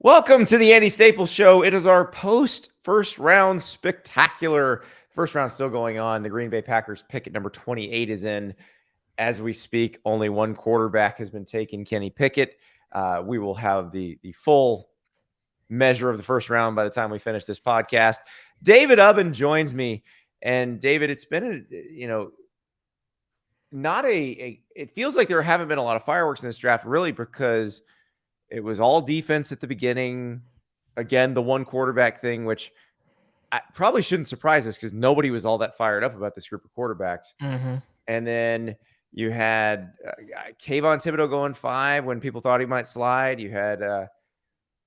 Welcome to the Andy Staples Show. It is our post first round spectacular. First round still going on. The Green Bay Packers pick at number 28 is in as we speak. Only one quarterback has been taken, Kenny Pickett. We will have the full measure of the first round by the time we finish this podcast. David Ubben joins me. And David, it's been not it feels like there haven't been a lot of fireworks in this draft, really, because it was all defense at the beginning. Again, the one quarterback thing, which I probably shouldn't surprise us because nobody was all that fired up about this group of quarterbacks. Mm-hmm. And then you had Kayvon Thibodeau going 5 when people thought he might slide. You had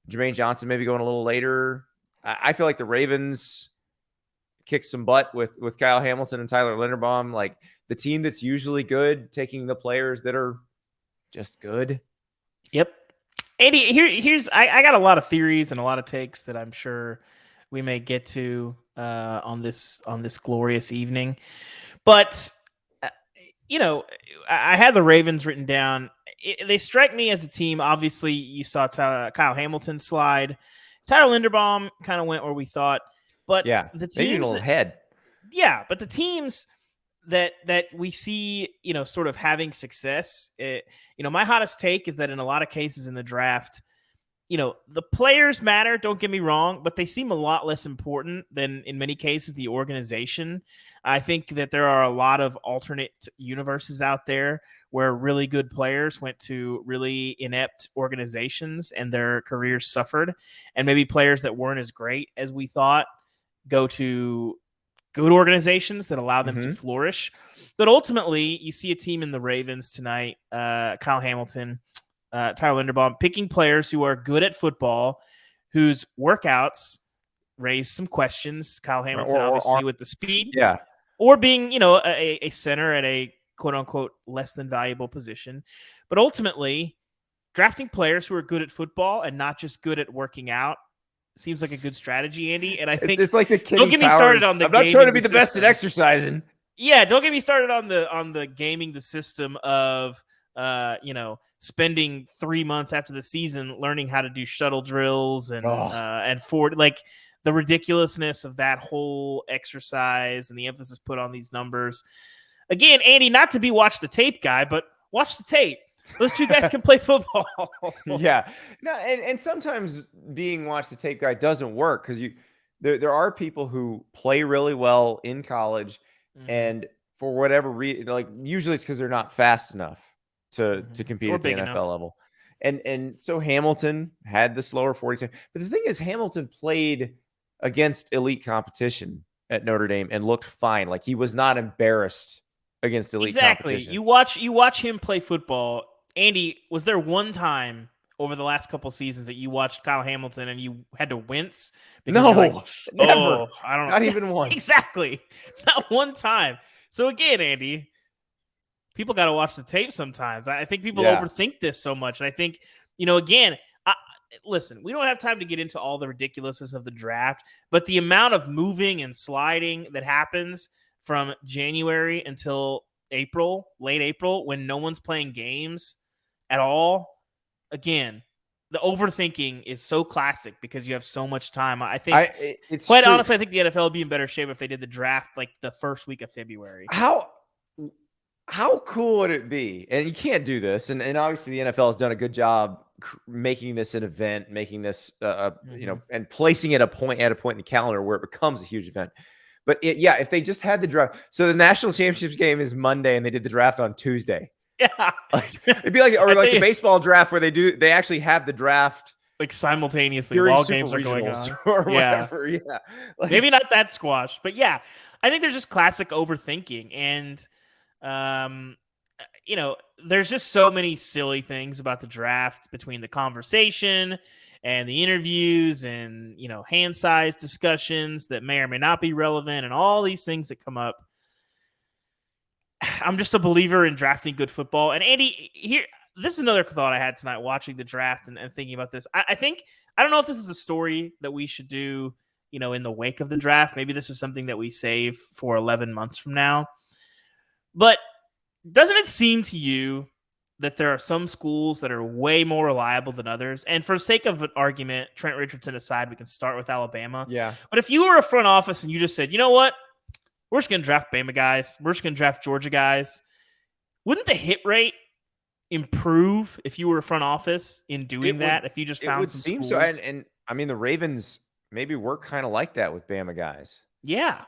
Jermaine Johnson maybe going a little later. I feel like the Ravens kicked some butt with Kyle Hamilton and Tyler Linderbaum. Like the team that's usually good, taking the players that are just good. Yep. Andy, here's I got a lot of theories and a lot of takes that I'm sure we may get to on this glorious evening. But I had the Ravens written down. They strike me as a team. Obviously, you saw Kyle Hamilton slide. Tyler Linderbaum kind of went where we thought. But the teams head. Yeah, but the teams that we see, sort of having success, my hottest take is that in a lot of cases in the draft, the players matter, don't get me wrong, but they seem a lot less important than in many cases the organization. I think that there are a lot of alternate universes out there where really good players went to really inept organizations and their careers suffered, and maybe players that weren't as great as we thought go to good organizations that allow them to flourish. But ultimately, you see a team in the Ravens tonight, Kyle Hamilton, Tyler Linderbaum, picking players who are good at football, whose workouts raise some questions. Kyle Hamilton, obviously, with the speed. Yeah. Or being, a center at a quote-unquote less than valuable position. But ultimately, drafting players who are good at football and not just good at working out seems like a good strategy, Andy. And I think it's like the don't get me started on the. I'm not trying to be the best at exercising. Yeah, don't get me started on the gaming the system of spending 3 months after the season learning how to do shuttle drills and for like the ridiculousness of that whole exercise and the emphasis put on these numbers. Again, Andy, not to be watch the tape guy, but watch the tape. Those two guys can play football. Yeah. No, and sometimes being watch the tape guy doesn't work because there are people who play really well in college, and for whatever reason, like usually it's because they're not fast enough to compete at the NFL level. And so Hamilton had the slower 40 time. But the thing is, Hamilton played against elite competition at Notre Dame and looked fine. Like he was not embarrassed against elite competition. You watch him play football. Andy, was there one time over the last couple seasons that you watched Kyle Hamilton and you had to wince? No, like, never. I don't know. Not even once. Exactly. Not one time. So again, Andy, people got to watch the tape sometimes. I think people overthink this so much. And I think, again, listen, we don't have time to get into all the ridiculousness of the draft, but the amount of moving and sliding that happens from January until April, late April, when no one's playing games at all. Again, the overthinking is so classic because you have so much time. I think, honestly, I think the NFL would be in better shape if they did the draft like the first week of February. How cool would it be? And you can't do this. And obviously the NFL has done a good job making this an event, making this, and placing it at a point in the calendar where it becomes a huge event. But if they just had the draft. So the national championships game is Monday and they did the draft on Tuesday. Yeah. It'd be like, or like the baseball draft where they actually have the draft like simultaneously while games are going on or whatever. Yeah. Like, maybe not that squash, but yeah, I think there's just classic overthinking. And, there's just so many silly things about the draft between the conversation and the interviews and, hand size discussions that may or may not be relevant and all these things that come up. I'm just a believer in drafting good football. And Andy, this is another thought I had tonight watching the draft and thinking about this. I don't know if this is a story that we should do, in the wake of the draft. Maybe this is something that we save for 11 months from now. But doesn't it seem to you that there are some schools that are way more reliable than others. And for the sake of an argument, Trent Richardson aside, we can start with Alabama. Yeah. But if you were a front office and you just said, you know what, we're just going to draft Bama guys, we're just going to draft Georgia guys, wouldn't the hit rate improve if you were a front office in doing that? If you just found some seem schools? so. And I mean, the Ravens maybe work kind of like that with Bama guys. Yeah.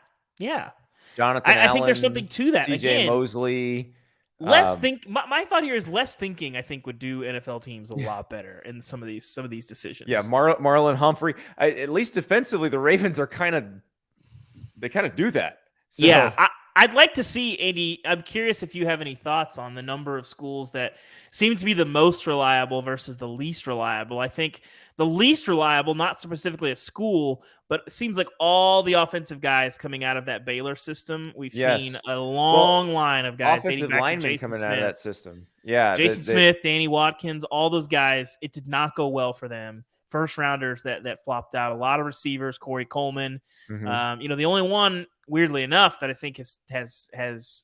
Jonathan Allen, I think there's something to that. CJ Again, Mosley. My thought here is less thinking, I think, would do NFL teams a lot better in some of these decisions. Yeah, Marlon Humphrey. At least defensively, the Ravens are kind of do that. So, yeah, I'd like to see, Andy. I'm curious if you have any thoughts on the number of schools that seem to be the most reliable versus the least reliable. I think the least reliable, not specifically a school, but it seems like all the offensive guys coming out of that Baylor system. We've seen a long line of guys offensive dating back linemen to Jason coming Smith, out of that system. Yeah, Jason Smith, Danny Watkins, all those guys. It did not go well for them. First rounders that flopped out. A lot of receivers, Corey Coleman. Mm-hmm. The only one, weirdly enough, that I think has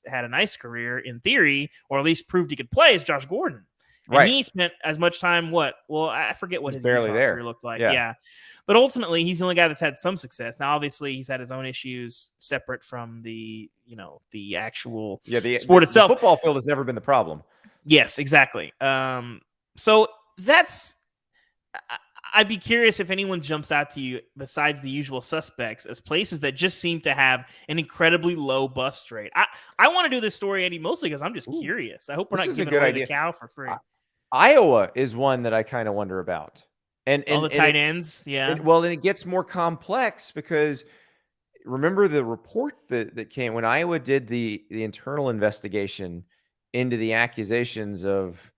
had a nice career in theory, or at least proved he could play, is Josh Gordon. And he spent as much time. I forget what his barely there career looked like. Yeah, but ultimately he's the only guy that's had some success. Now, obviously, he's had his own issues separate from the actual sport itself. The football field has never been the problem. Yes, exactly. So that's. I'd be curious if anyone jumps out to you besides the usual suspects as places that just seem to have an incredibly low bust rate. I want to do this story, Andy, mostly because I'm just curious. I hope we're not giving away the cow for free. Iowa is one that I kind of wonder about. And all the tight ends, and it gets more complex because remember the report that came when Iowa did the internal investigation into the accusations of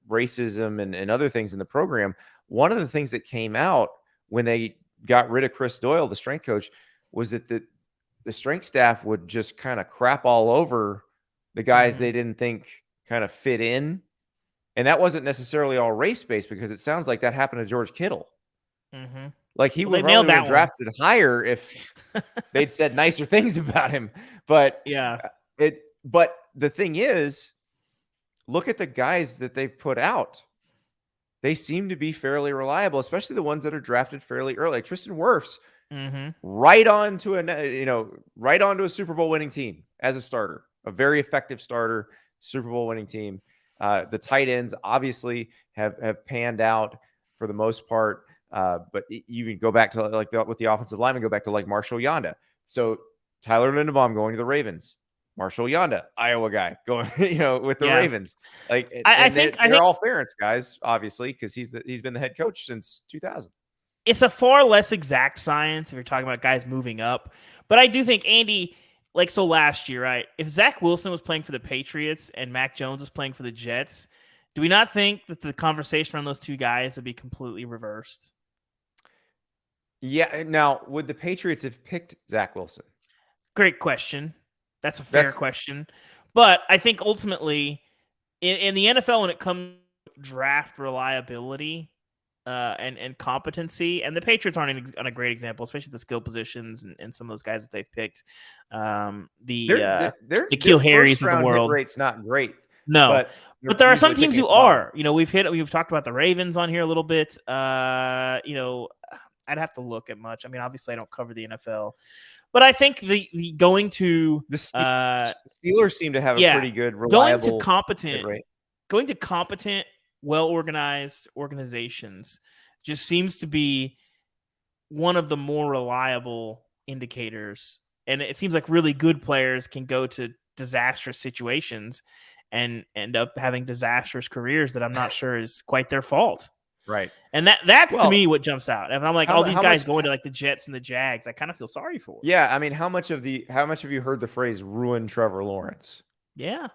racism and other things in the program. One of the things that came out when they got rid of Chris Doyle, the strength coach, was that the strength staff would just kind of crap all over the guys they didn't think kind of fit in. And that wasn't necessarily all race-based because it sounds like that happened to George Kittle. Mm-hmm. Like he would probably have drafted higher if they'd said nicer things about him. But but the thing is, look at the guys that they've put out. They seem to be fairly reliable, especially the ones that are drafted fairly early. Like Tristan Wirfs, right onto a Super Bowl winning team as a starter, a very effective starter, Super Bowl winning team. The tight ends obviously have panned out for the most part, but you can go back to with the offensive lineman, go back to like Marshall Yanda. So Tyler Linderbaum going to the Ravens. Marshall Yanda, Iowa guy, going with the Ravens. Like I think they're all Ferentz guys, obviously, because he's been the head coach since 2000. It's a far less exact science if you're talking about guys moving up, but I do think, Andy, so last year, right? If Zach Wilson was playing for the Patriots and Mac Jones was playing for the Jets, do we not think that the conversation around those two guys would be completely reversed? Yeah. Now, would the Patriots have picked Zach Wilson? Great question. That's a fair question. But I think ultimately in the NFL, when it comes to draft reliability and competency, and the Patriots aren't on a great example, especially the skill positions and some of those guys that they've picked. The N'Keal Harry's of the world. Hit rate's not great. No. But there are some teams who are. We've talked about the Ravens on here a little bit. I'd have to look at much. I mean, obviously I don't cover the NFL. But I think the going to the Steelers seem to have a pretty good reliable going to competent, well-organized organizations just seems to be one of the more reliable indicators. And it seems like really good players can go to disastrous situations and end up having disastrous careers that I'm not sure is quite their fault. Right. And that's to me what jumps out. And I'm like, all these guys going to like the Jets and the Jags, I kind of feel sorry for. Yeah. I mean, how much have you heard the phrase ruin Trevor Lawrence? Yeah.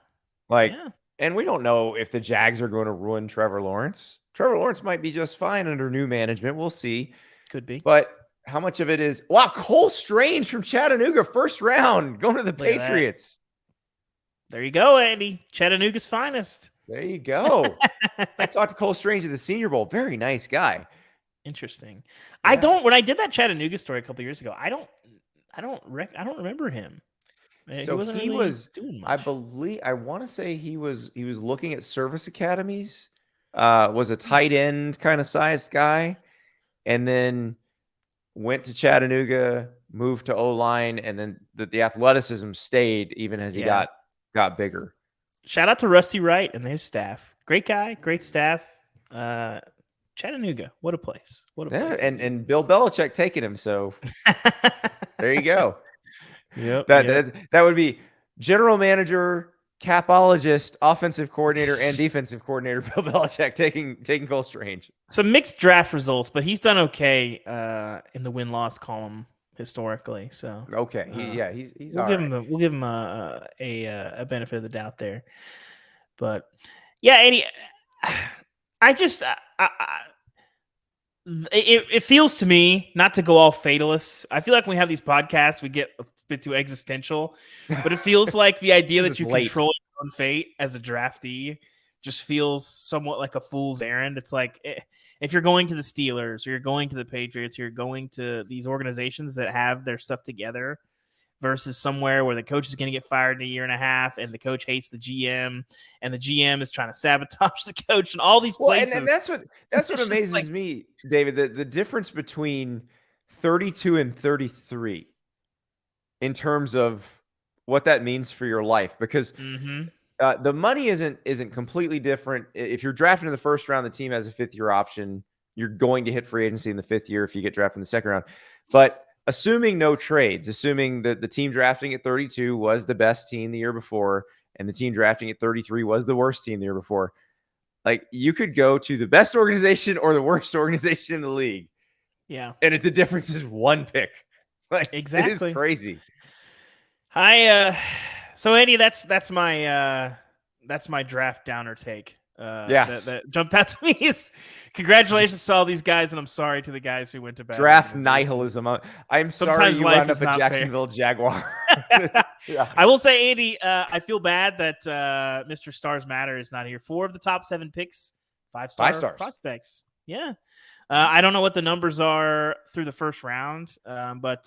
And we don't know if the Jags are going to ruin Trevor Lawrence. Trevor Lawrence might be just fine under new management. We'll see. Could be. But how much of it is, Cole Strange from Chattanooga, first round, going to the Patriots. There you go, Andy. Chattanooga's finest. There you go. I talked to Cole Strange at the Senior Bowl. Very nice guy. Interesting. Yeah. When I did that Chattanooga story a couple years ago, I don't remember him. He So wasn't he really was, doing I much. believe, I want to say he was looking at service academies. Was a tight end kind of sized guy, and then went to Chattanooga, moved to O-line, and then the athleticism stayed even as he Yeah. got bigger. Shout out to Rusty Wright and his staff. Great guy, great staff. Chattanooga, what a place! What a Yeah, place! and Bill Belichick taking him. So there you go. Yep. That would be general manager, capologist, offensive coordinator, and defensive coordinator Bill Belichick taking Cole Strange. Some mixed draft results, but he's done okay in the win-loss column historically. So Okay, he's we'll all give right. him a benefit of the doubt there. But yeah, Andy, I just it feels to me, not to go all fatalist. I feel like when we have these podcasts, we get a bit too existential, but it feels like the idea that you control your own fate as a draftee just feels somewhat like a fool's errand. It's like if you're going to the Steelers or you're going to the Patriots, or you're going to these organizations that have their stuff together versus somewhere where the coach is going to get fired in a year and a half and the coach hates the GM and the GM is trying to sabotage the coach and all these places. And that's what amazes me, David, the difference between 32 and 33 in terms of what that means for your life, because the money isn't completely different. If you're drafted in the first round, the team has a 5th-year option. You're going to hit free agency in the 5th year if you get drafted in the 2nd round. But assuming no trades, assuming that the team drafting at 32 was the best team the year before, and the team drafting at 33 was the worst team the year before, like you could go to the best organization or the worst organization in the league. Yeah. And the difference is 1 pick. Like, exactly. It is crazy. So Andy, that's my draft downer take. Yes. That jumped out to me is congratulations to all these guys, and I'm sorry to the guys who went to bad draft nihilism. I'm sorry you wound up a Jacksonville Jaguar. Yeah. I will say, Andy, I feel bad that Mr. Stars Matter is not here. 4 of the top 7 picks, 5-star prospects. Yeah. I don't know what the numbers are through the first round, but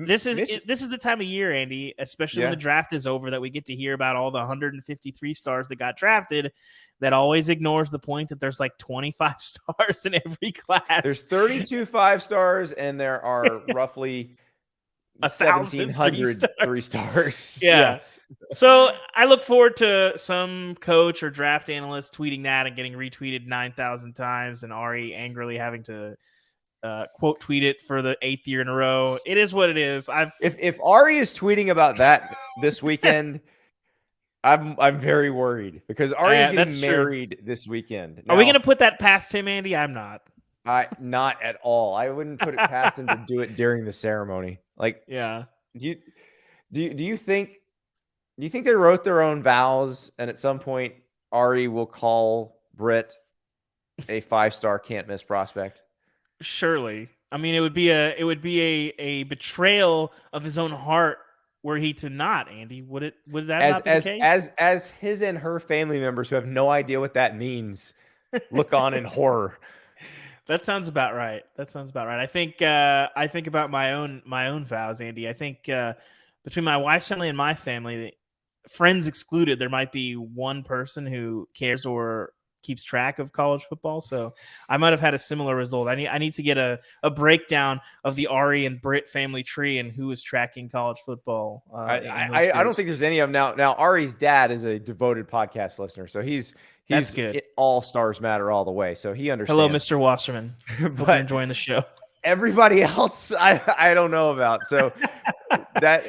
this is the time of year, Andy, especially when the draft is over, that we get to hear about all the 153 stars that got drafted. That always ignores the point that there's like 25 stars in every class. There's 32 5-stars, and there are roughly 1,700 3-stars. Yeah. Yes. So I look forward to some coach or draft analyst tweeting that and getting retweeted 9,000 times, and Ari angrily having to quote tweet it for the 8th year in a row. It is what it is. If Ari is tweeting about that this weekend, I'm very worried, because Ari is getting married this weekend. Now, are we going to put that past him, Andy? I'm not. Not at all. I wouldn't put it past him to do it during the ceremony. Like, yeah. Do you think they wrote their own vows, and at some point Ari will call Britt a 5-star can't miss prospect? Surely. I mean, it would be a betrayal of his own heart were he to not, Andy. Would that not be the case? As his and her family members who have no idea what that means look on in horror. That sounds about right. I think about my own vows, Andy. I think between my wife's family and my family, friends excluded, there might be one person who cares or keeps track of college football. So I might have had a similar result. I need to get a breakdown of the Ari and Britt family tree and who is tracking college football. I don't think there's any of them now. Ari's dad is a devoted podcast listener, so he's good. All Stars Matter all the way, so he understands. Hello, Mr. Wasserman. Hope you're enjoying the show. Everybody else, I don't know about. So that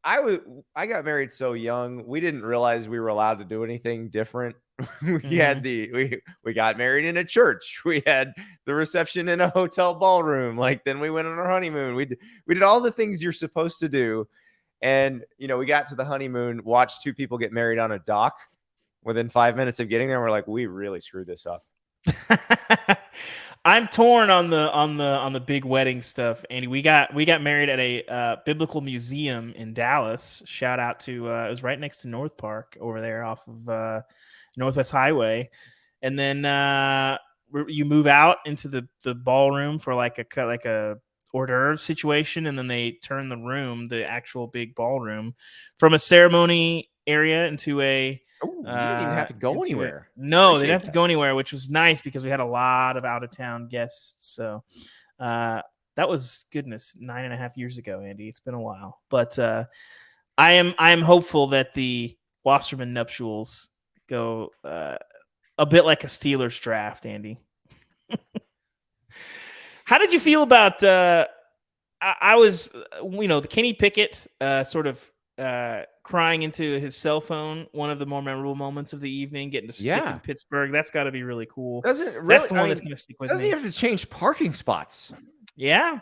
I got married so young, we didn't realize we were allowed to do anything different. We had we got married in a church. We had the reception in a hotel ballroom. Like, then we went on our honeymoon. We did all the things you're supposed to do. And, we got to the honeymoon, watched 2 people get married on a dock. Within 5 minutes of getting there, we're like, we really screwed this up. I'm torn on the big wedding stuff, Andy. We got married at a biblical museum in Dallas. Shout out to it was right next to North Park over there off of Northwest Highway, and then you move out into the ballroom for like a hors d'oeuvre situation, and then they turn the actual big ballroom, from a ceremony area into a. Oh, you didn't even have to go anywhere. No, they didn't have to go anywhere, which was nice because we had a lot of out of town guests. So that was 9.5 years ago, Andy. It's been a while, but I am hopeful that the Wasserman nuptials go a bit like a Steelers draft, Andy. How did you feel about? I was, the Kenny Pickett sort of crying into his cell phone. One of the more memorable moments of the evening, getting to stick in Pittsburgh. That's got to be really cool. That's the one that's going to stick with me. Doesn't he have to change parking spots? Yeah.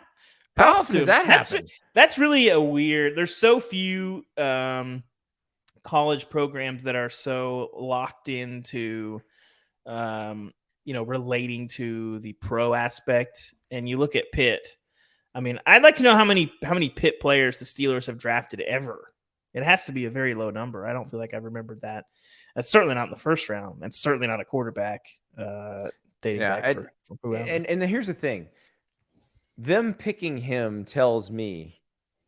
How often does that happen? That's really a weird. There's so few college programs that are so locked into, relating to the pro aspect. And you look at Pitt. I mean, I'd like to know how many Pitt players the Steelers have drafted ever. It has to be a very low number. I don't feel like I remembered that. That's certainly not in the first round. That's certainly not a quarterback dating back from whoever. And here's the thing. Them picking him tells me,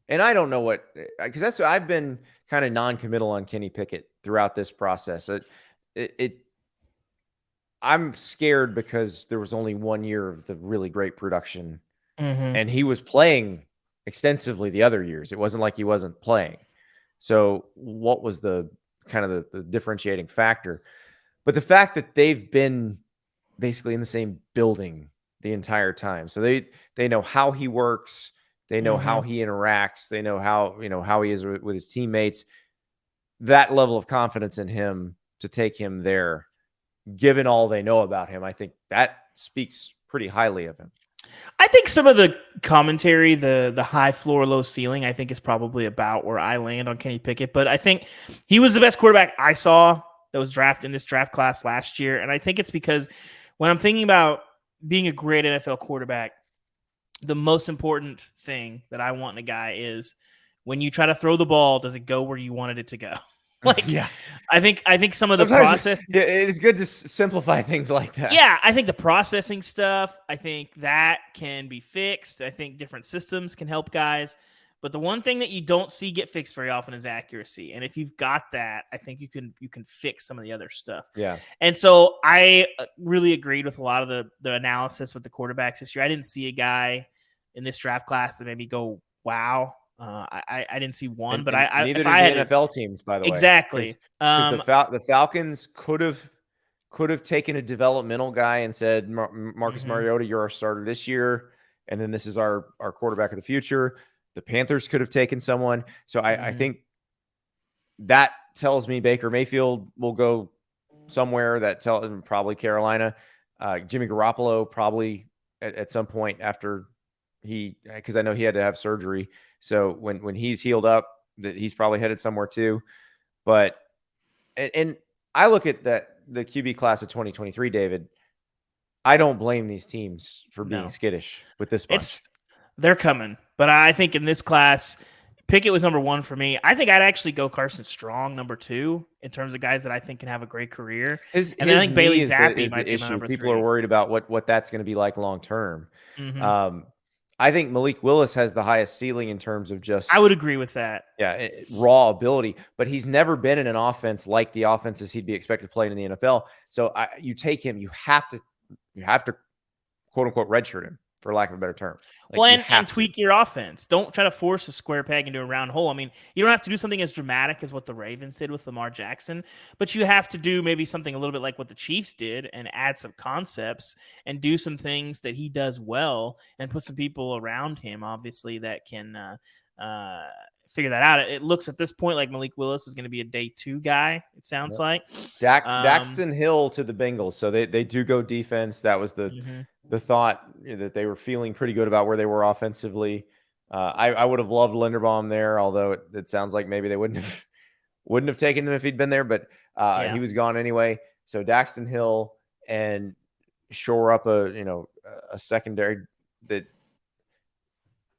and I don't know what, because I've been kind of non-committal on Kenny Pickett throughout this process. I'm scared because there was only 1 year of the really great production, and he was playing extensively the other years. It wasn't like he wasn't playing. So what was the kind of the differentiating factor? But the fact that they've been basically in the same building the entire time. So they know how he works. They know how he interacts. They know how he is with his teammates. That level of confidence in him to take him there, given all they know about him, I think that speaks pretty highly of him. I think some of the commentary, the high floor, low ceiling, I think is probably about where I land on Kenny Pickett. But I think he was the best quarterback I saw that was drafted in this draft class last year. And I think it's because when I'm thinking about being a great NFL quarterback, the most important thing that I want in a guy is when you try to throw the ball, does it go where you wanted it to go? I think some of the process. It is good to simplify things like that. Yeah, I think the processing stuff, I think that can be fixed. I think different systems can help guys. But the one thing that you don't see get fixed very often is accuracy. And if you've got that, I think you can fix some of the other stuff. Yeah. And so I really agreed with a lot of the analysis with the quarterbacks this year. I didn't see a guy in this draft class that made me go, wow. I didn't see one, but I neither did the NFL teams, by the way. Exactly. The Falcons could have taken a developmental guy and said, Marcus Mariota, you're our starter this year, and then this is our quarterback of the future. The Panthers could have taken someone. So I think that tells me Baker Mayfield will go somewhere. Probably Carolina. Jimmy Garoppolo probably at some point after because I know he had to have surgery. So when he's healed up, that he's probably headed somewhere too. But and I look at the QB class of 2023, David. I don't blame these teams for being skittish with this bunch. They're coming, but I think in this class, Pickett was number one for me. I think I'd actually go Carson Strong number two in terms of guys that I think can have a great career. I think Bailey Zappi might be number three. People are worried about what that's going to be like long term. I think Malik Willis has the highest ceiling in terms of just. I would agree with that. Yeah, raw ability, but he's never been in an offense like the offenses he'd be expected to play in the NFL. So you take him, you have to quote unquote redshirt him, for lack of a better term. And tweak your offense. Don't try to force a square peg into a round hole. I mean, you don't have to do something as dramatic as what the Ravens did with Lamar Jackson, but you have to do maybe something a little bit like what the Chiefs did and add some concepts and do some things that he does well and put some people around him, obviously, that can figure that out. It looks at this point like Malik Willis is going to be a day two guy, it sounds like. Daxton Hill to the Bengals. So they do go defense. That was the thought that they were feeling pretty good about where they were offensively. I would have loved Linderbaum there, although it sounds like maybe they wouldn't have taken him if he'd been there, but he was gone anyway. So Daxton Hill and shore up a secondary that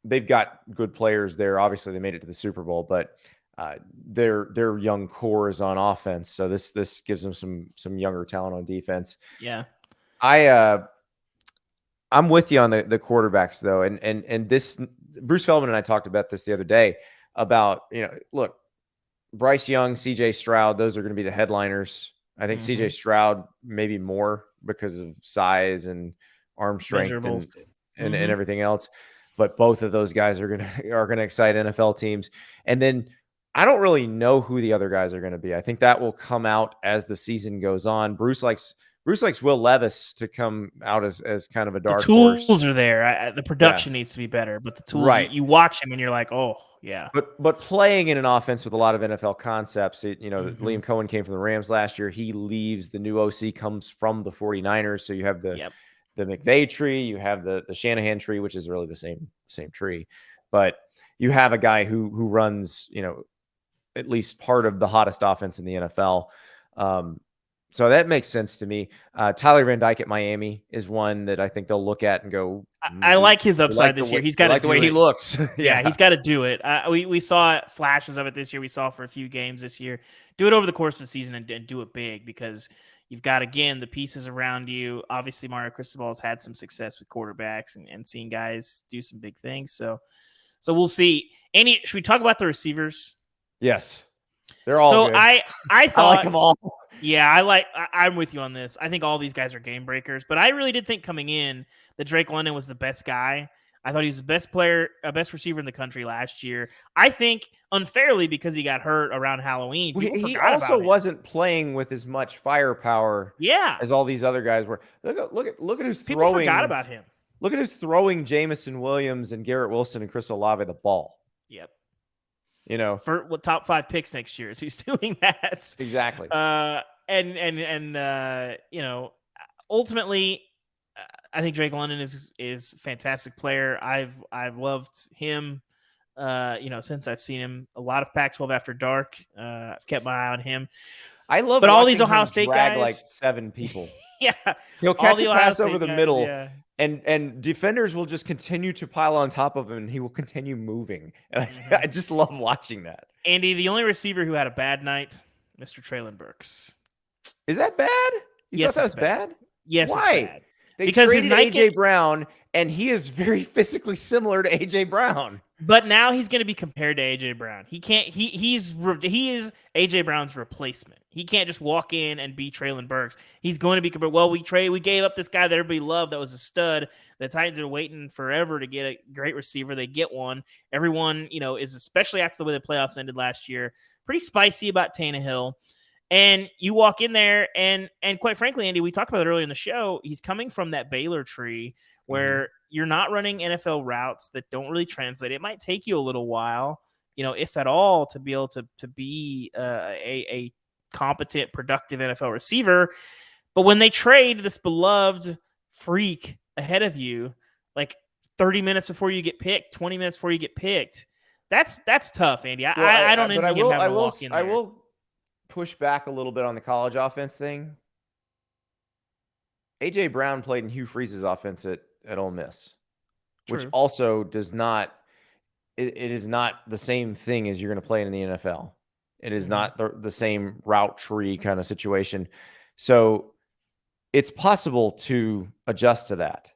they've got good players there. Obviously they made it to the Super Bowl, but their young core is on offense. So this gives them some younger talent on defense. Yeah. I I'm with you on the quarterbacks though, and this Bruce Feldman and I talked about this the other day about look, Bryce Young, C.J. Stroud, those are going to be the headliners. I think C.J. Stroud maybe more because of size and arm strength and everything else, but both of those guys are gonna excite NFL teams. And then I don't really know who the other guys are going to be. I think that will come out as the season goes on. Bruce likes Will Levis to come out as kind of a dark horse. The tools are there. The production needs to be better, but the tools, right. You watch him and you're like, oh yeah. But playing in an offense with a lot of NFL concepts, Liam Cohen came from the Rams last year. He leaves. The new OC comes from the 49ers. So you have the McVay tree, you have the Shanahan tree, which is really the same tree. But you have a guy who runs, at least part of the hottest offense in the NFL. So that makes sense to me. Tyler Van Dyke at Miami is one that I think they'll look at and go, I like his upside this year. He's got to the way he looks. Yeah, he's got to do it. We saw flashes of it this year. We saw for a few games this year. Do it over the course of the season and do it big, because you've got, again, the pieces around you. Obviously, Mario Cristobal has had some success with quarterbacks and seeing guys do some big things. So we'll see. Andy, should we talk about the receivers? Yes. They're all good. I thought I like them all. Yeah, I'm with you on this. I think all these guys are game breakers, but I really did think coming in that Drake London was the best guy. I thought he was the best player, best receiver in the country last year. I think unfairly because he got hurt around Halloween. He also wasn't playing with as much firepower as all these other guys were. Look at who's People throwing. Forgot about him. Look at who's throwing Jamison Williams and Garrett Wilson and Chris Olave the ball. Yep. For top 5 picks next year, so he's doing that. Exactly. Ultimately, I think Drake London is a fantastic player. I've loved him, since I've seen him. A lot of Pac-12 After Dark. I've kept my eye on him. I love, but all these Ohio State guys, like 7 people. Yeah, he'll catch a pass over the middle. Yeah. And defenders will just continue to pile on top of him, and he will continue moving. And I just love watching that. Andy, the only receiver who had a bad night, Mr. Treyland Burks. Is that bad? You thought that was bad? Yes. Why? It's bad. They traded AJ Brown, and he is very physically similar to AJ Brown. But now he's going to be compared to AJ Brown. He can't. He is AJ Brown's replacement. He can't just walk in and be Treyland Burks. He's going to be compared. Well, we gave up this guy that everybody loved, that was a stud. The Titans are waiting forever to get a great receiver. They get one. Everyone, is, especially after the way the playoffs ended last year, pretty spicy about Tannehill. And you walk in there, and quite frankly, Andy, we talked about it earlier in the show. He's coming from that Baylor tree where you're not running NFL routes that don't really translate. It might take you a little while, if at all, to be able to be a competent, productive NFL receiver. But when they trade this beloved freak ahead of you, like 30 minutes before you get picked, 20 minutes before you get picked, that's tough, Andy. I don't envy him having to walk in there. I will push back a little bit on the college offense thing. AJ Brown played in Hugh Freeze's offense at Ole Miss, which also does not. It is not the same thing as you're going to play in the NFL. It is not the same route tree kind of situation. So it's possible to adjust to that.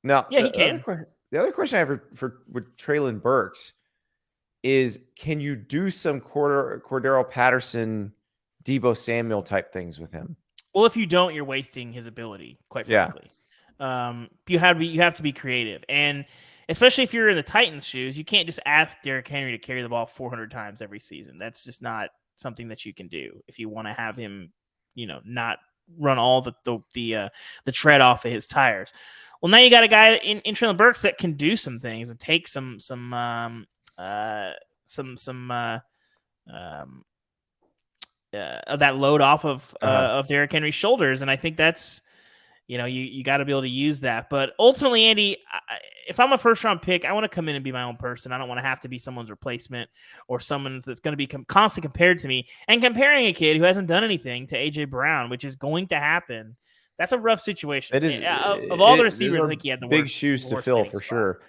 Now, he can. The other question I have with Treyland Burks is, can you do some Cordero Patterson, Deebo Samuel type things with him? Well, if you don't, you're wasting his ability, quite frankly. You have to be creative. And especially if you're in the Titans' shoes, you can't just ask Derrick Henry to carry the ball 400 times every season. That's just not something that you can do if you want to have him, not run all the tread off of his tires. Well, now you got a guy in Treyland Burks that can do some things and take some of that load off of Derrick Henry's shoulders, and I think that's you got to be able to use that. But ultimately, Andy, if I'm a first-round pick, I want to come in and be my own person. I don't want to have to be someone's replacement or someone that's going to be constantly compared to me. And comparing a kid who hasn't done anything to AJ Brown, which is going to happen, that's a rough situation. It is. Of all the receivers, I think he had the big shoes to fill for sure.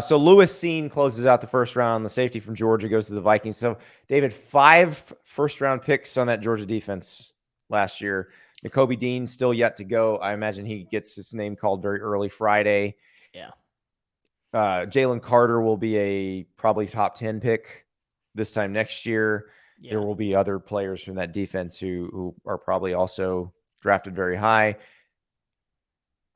So Lewis Seen closes out the first round. The safety from Georgia goes to the Vikings. So David, 5 first-round picks on that Georgia defense last year. Nakobe Dean's still yet to go. I imagine he gets his name called very early Friday. Yeah. Jalen Carter will be a probably top 10 pick this time next year. Yeah. There will be other players from that defense who are probably also drafted very high.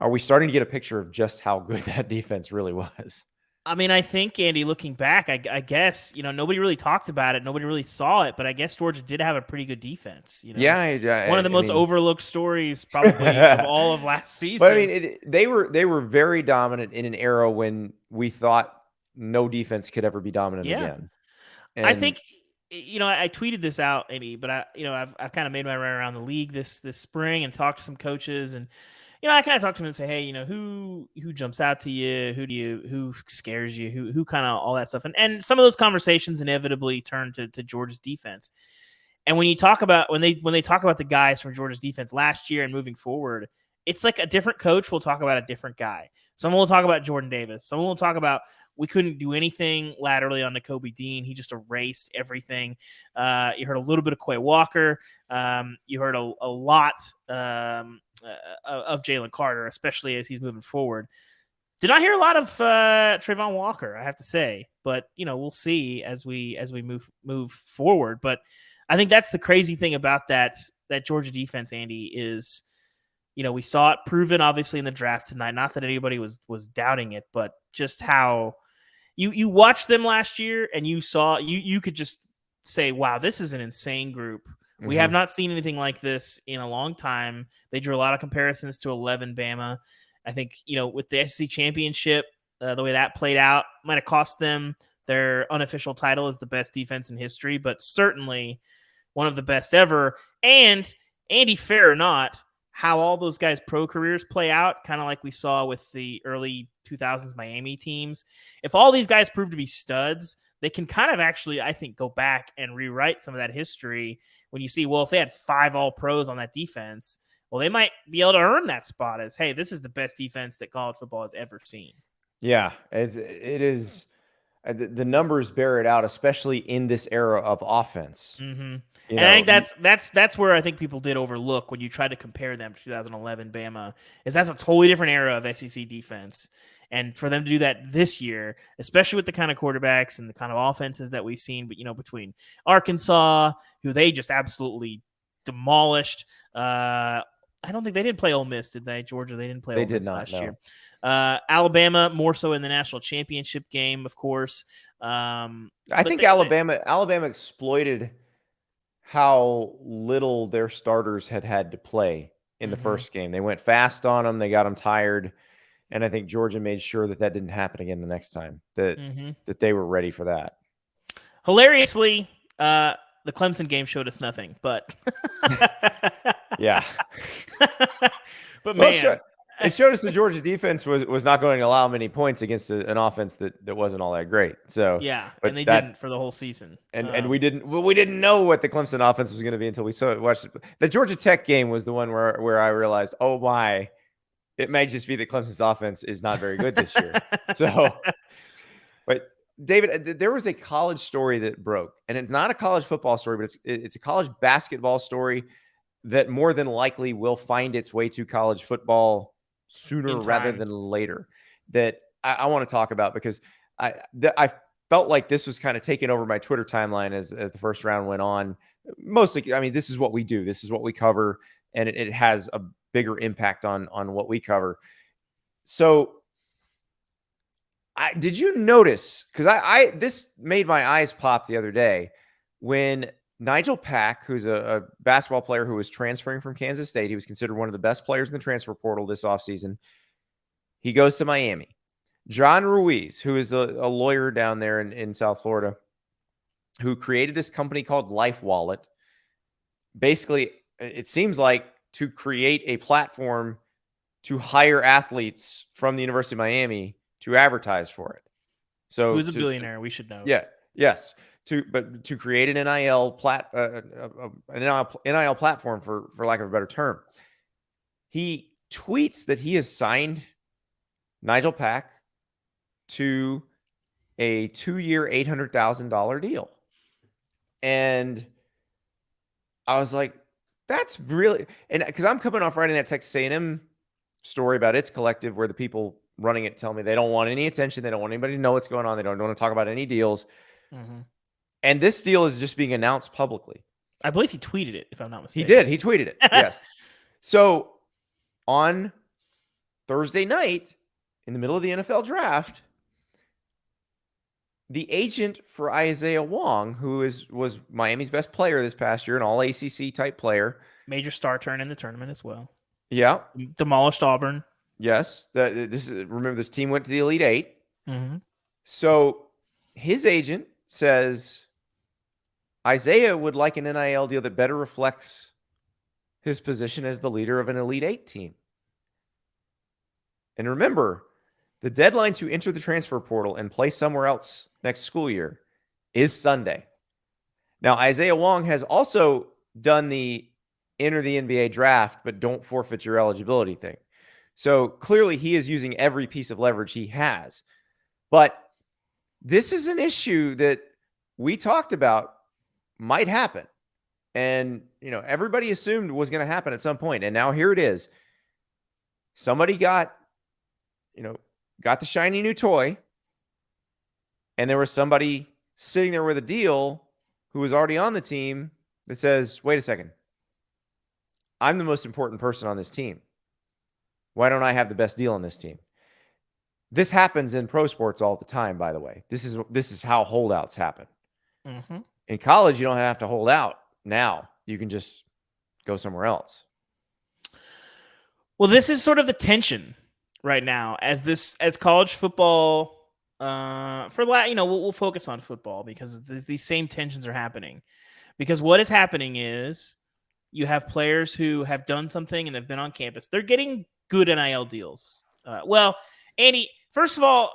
Are we starting to get a picture of just how good that defense really was? I mean, I think, Andy, looking back, I guess, nobody really talked about it. Nobody really saw it, but I guess Georgia did have a pretty good defense. One of the most overlooked stories probably of all of last season. But I mean, they were very dominant in an era when we thought no defense could ever be dominant again. And I think, I tweeted this out, Andy, but I've kind of made my way around the league this spring and talked to some coaches, and I kind of talked to them and say, hey, who jumps out to you? Who scares you? Who kind of all that stuff. And some of those conversations inevitably turn to Georgia's defense. And when you talk about, when they talk about the guys from Georgia's defense last year and moving forward, it's like a different coach will talk about a different guy. Someone will talk about Jordan Davis. Someone will talk about, we couldn't do anything laterally on Nakobe Dean. He just erased everything. You heard a little bit of Quay Walker. You heard a lot of Jalen Carter, especially as he's moving forward. Did not hear a lot of Trayvon Walker, I have to say, but we'll see as we move forward. But I think that's the crazy thing about that Georgia defense, Andy, is we saw it proven obviously in the draft tonight. Not that anybody was doubting it, but just how you watched them last year and you saw you could just say, wow, this is an insane group. Mm-hmm. We have not seen anything like this in a long time. They drew a lot of comparisons to 11 Bama. I think, with the SEC championship, the way that played out might have cost them their unofficial title as the best defense in history, but certainly one of the best ever. And Andy, fair or not, how all those guys' pro careers play out, kind of like we saw with the early 2000s Miami teams. If all these guys prove to be studs, they can kind of actually, I think, go back and rewrite some of that history when you see, well, if they had 5 all-pros on that defense, well, they might be able to earn that spot as, hey, this is the best defense that college football has ever seen. Yeah, it is. The numbers bear it out, especially in this era of offense. Mm-hmm. And I think that's where I think people did overlook when you tried to compare them to 2011 Bama, is that's a totally different era of SEC defense. And for them to do that this year, especially with the kind of quarterbacks and the kind of offenses that we've seen, but between Arkansas, who they just absolutely demolished. I don't think they didn't play Ole Miss, did they? Georgia, they didn't play Ole Miss last year. Alabama, more so in the national championship game, of course. I think Alabama exploited how little their starters had to play in the first game. They went fast on them. They got them tired. And I think Georgia made sure that didn't happen again the next time, that they were ready for that. Hilariously, the Clemson game showed us nothing, but yeah. But man, it showed us the Georgia defense was not going to allow many points against an offense that wasn't all that great. So yeah, and they didn't for the whole season. And we didn't know what the Clemson offense was going to be until we watched it. The Georgia Tech game was the one where I realized, oh my, it may just be that Clemson's offense is not very good this year. So, but David, there was a college story that broke, and it's not a college football story, but it's a college basketball story that more than likely will find its way to college football sooner rather than later, that I want to talk about, because I felt like this was kind of taking over my Twitter timeline as the first round went on. Mostly, I mean, this is what we do. This is what we cover, and it has a bigger impact on what we cover. So did you notice, because this made my eyes pop the other day, when Nigel Pack, who's a basketball player who was transferring from Kansas State, he was considered one of the best players in the transfer portal this offseason. He goes to Miami. John Ruiz, who is a lawyer down there in South Florida, who created this company called Life Wallet, basically, it seems like, to create a platform to hire athletes from the University of Miami to advertise for it. So who's a billionaire? We should know. Yeah. Yes. To create an NIL NIL platform, for lack of a better term. He tweets that he has signed Nigel Pack to a 2-year, $800,000 deal. And I was like, That's really, and because I'm coming off writing that Texas A&M story about its collective, where the people running it tell me they don't want any attention, they don't want anybody to know what's going on, they don't want to talk about any deals, and this deal is just being announced publicly. I believe he tweeted it, if I'm not mistaken. He did. He tweeted it. Yes. So on Thursday night, in the middle of the NFL draft, the agent for Isaiah Wong, who was Miami's best player this past year, an all ACC type player, major star turn in the tournament as well. Yeah, demolished Auburn. Yes, remember this team went to the Elite Eight. So his agent says Isaiah would like an NIL deal that better reflects his position as the leader of an Elite Eight team. And remember, the deadline to enter the transfer portal and play somewhere else next school year is Sunday. Now, Isaiah Wong has also done the enter the NBA draft, but don't forfeit your eligibility thing. So clearly he is using every piece of leverage he has. But this is an issue that we talked about might happen. And, everybody assumed was going to happen at some point. And now here it is. Somebody got the shiny new toy. And there was somebody sitting there with a deal who was already on the team that says, wait a second. I'm the most important person on this team. Why don't I have the best deal on this team? This happens in pro sports all the time, by the way. This is how holdouts happen. In college, you don't have to hold out now. You can just go somewhere else. Well, this is sort of the tension right now as college football. We'll focus on football because these same tensions are happening. Because what is happening is you have players who have done something and have been on campus. They're getting good NIL deals. Andy, first of all,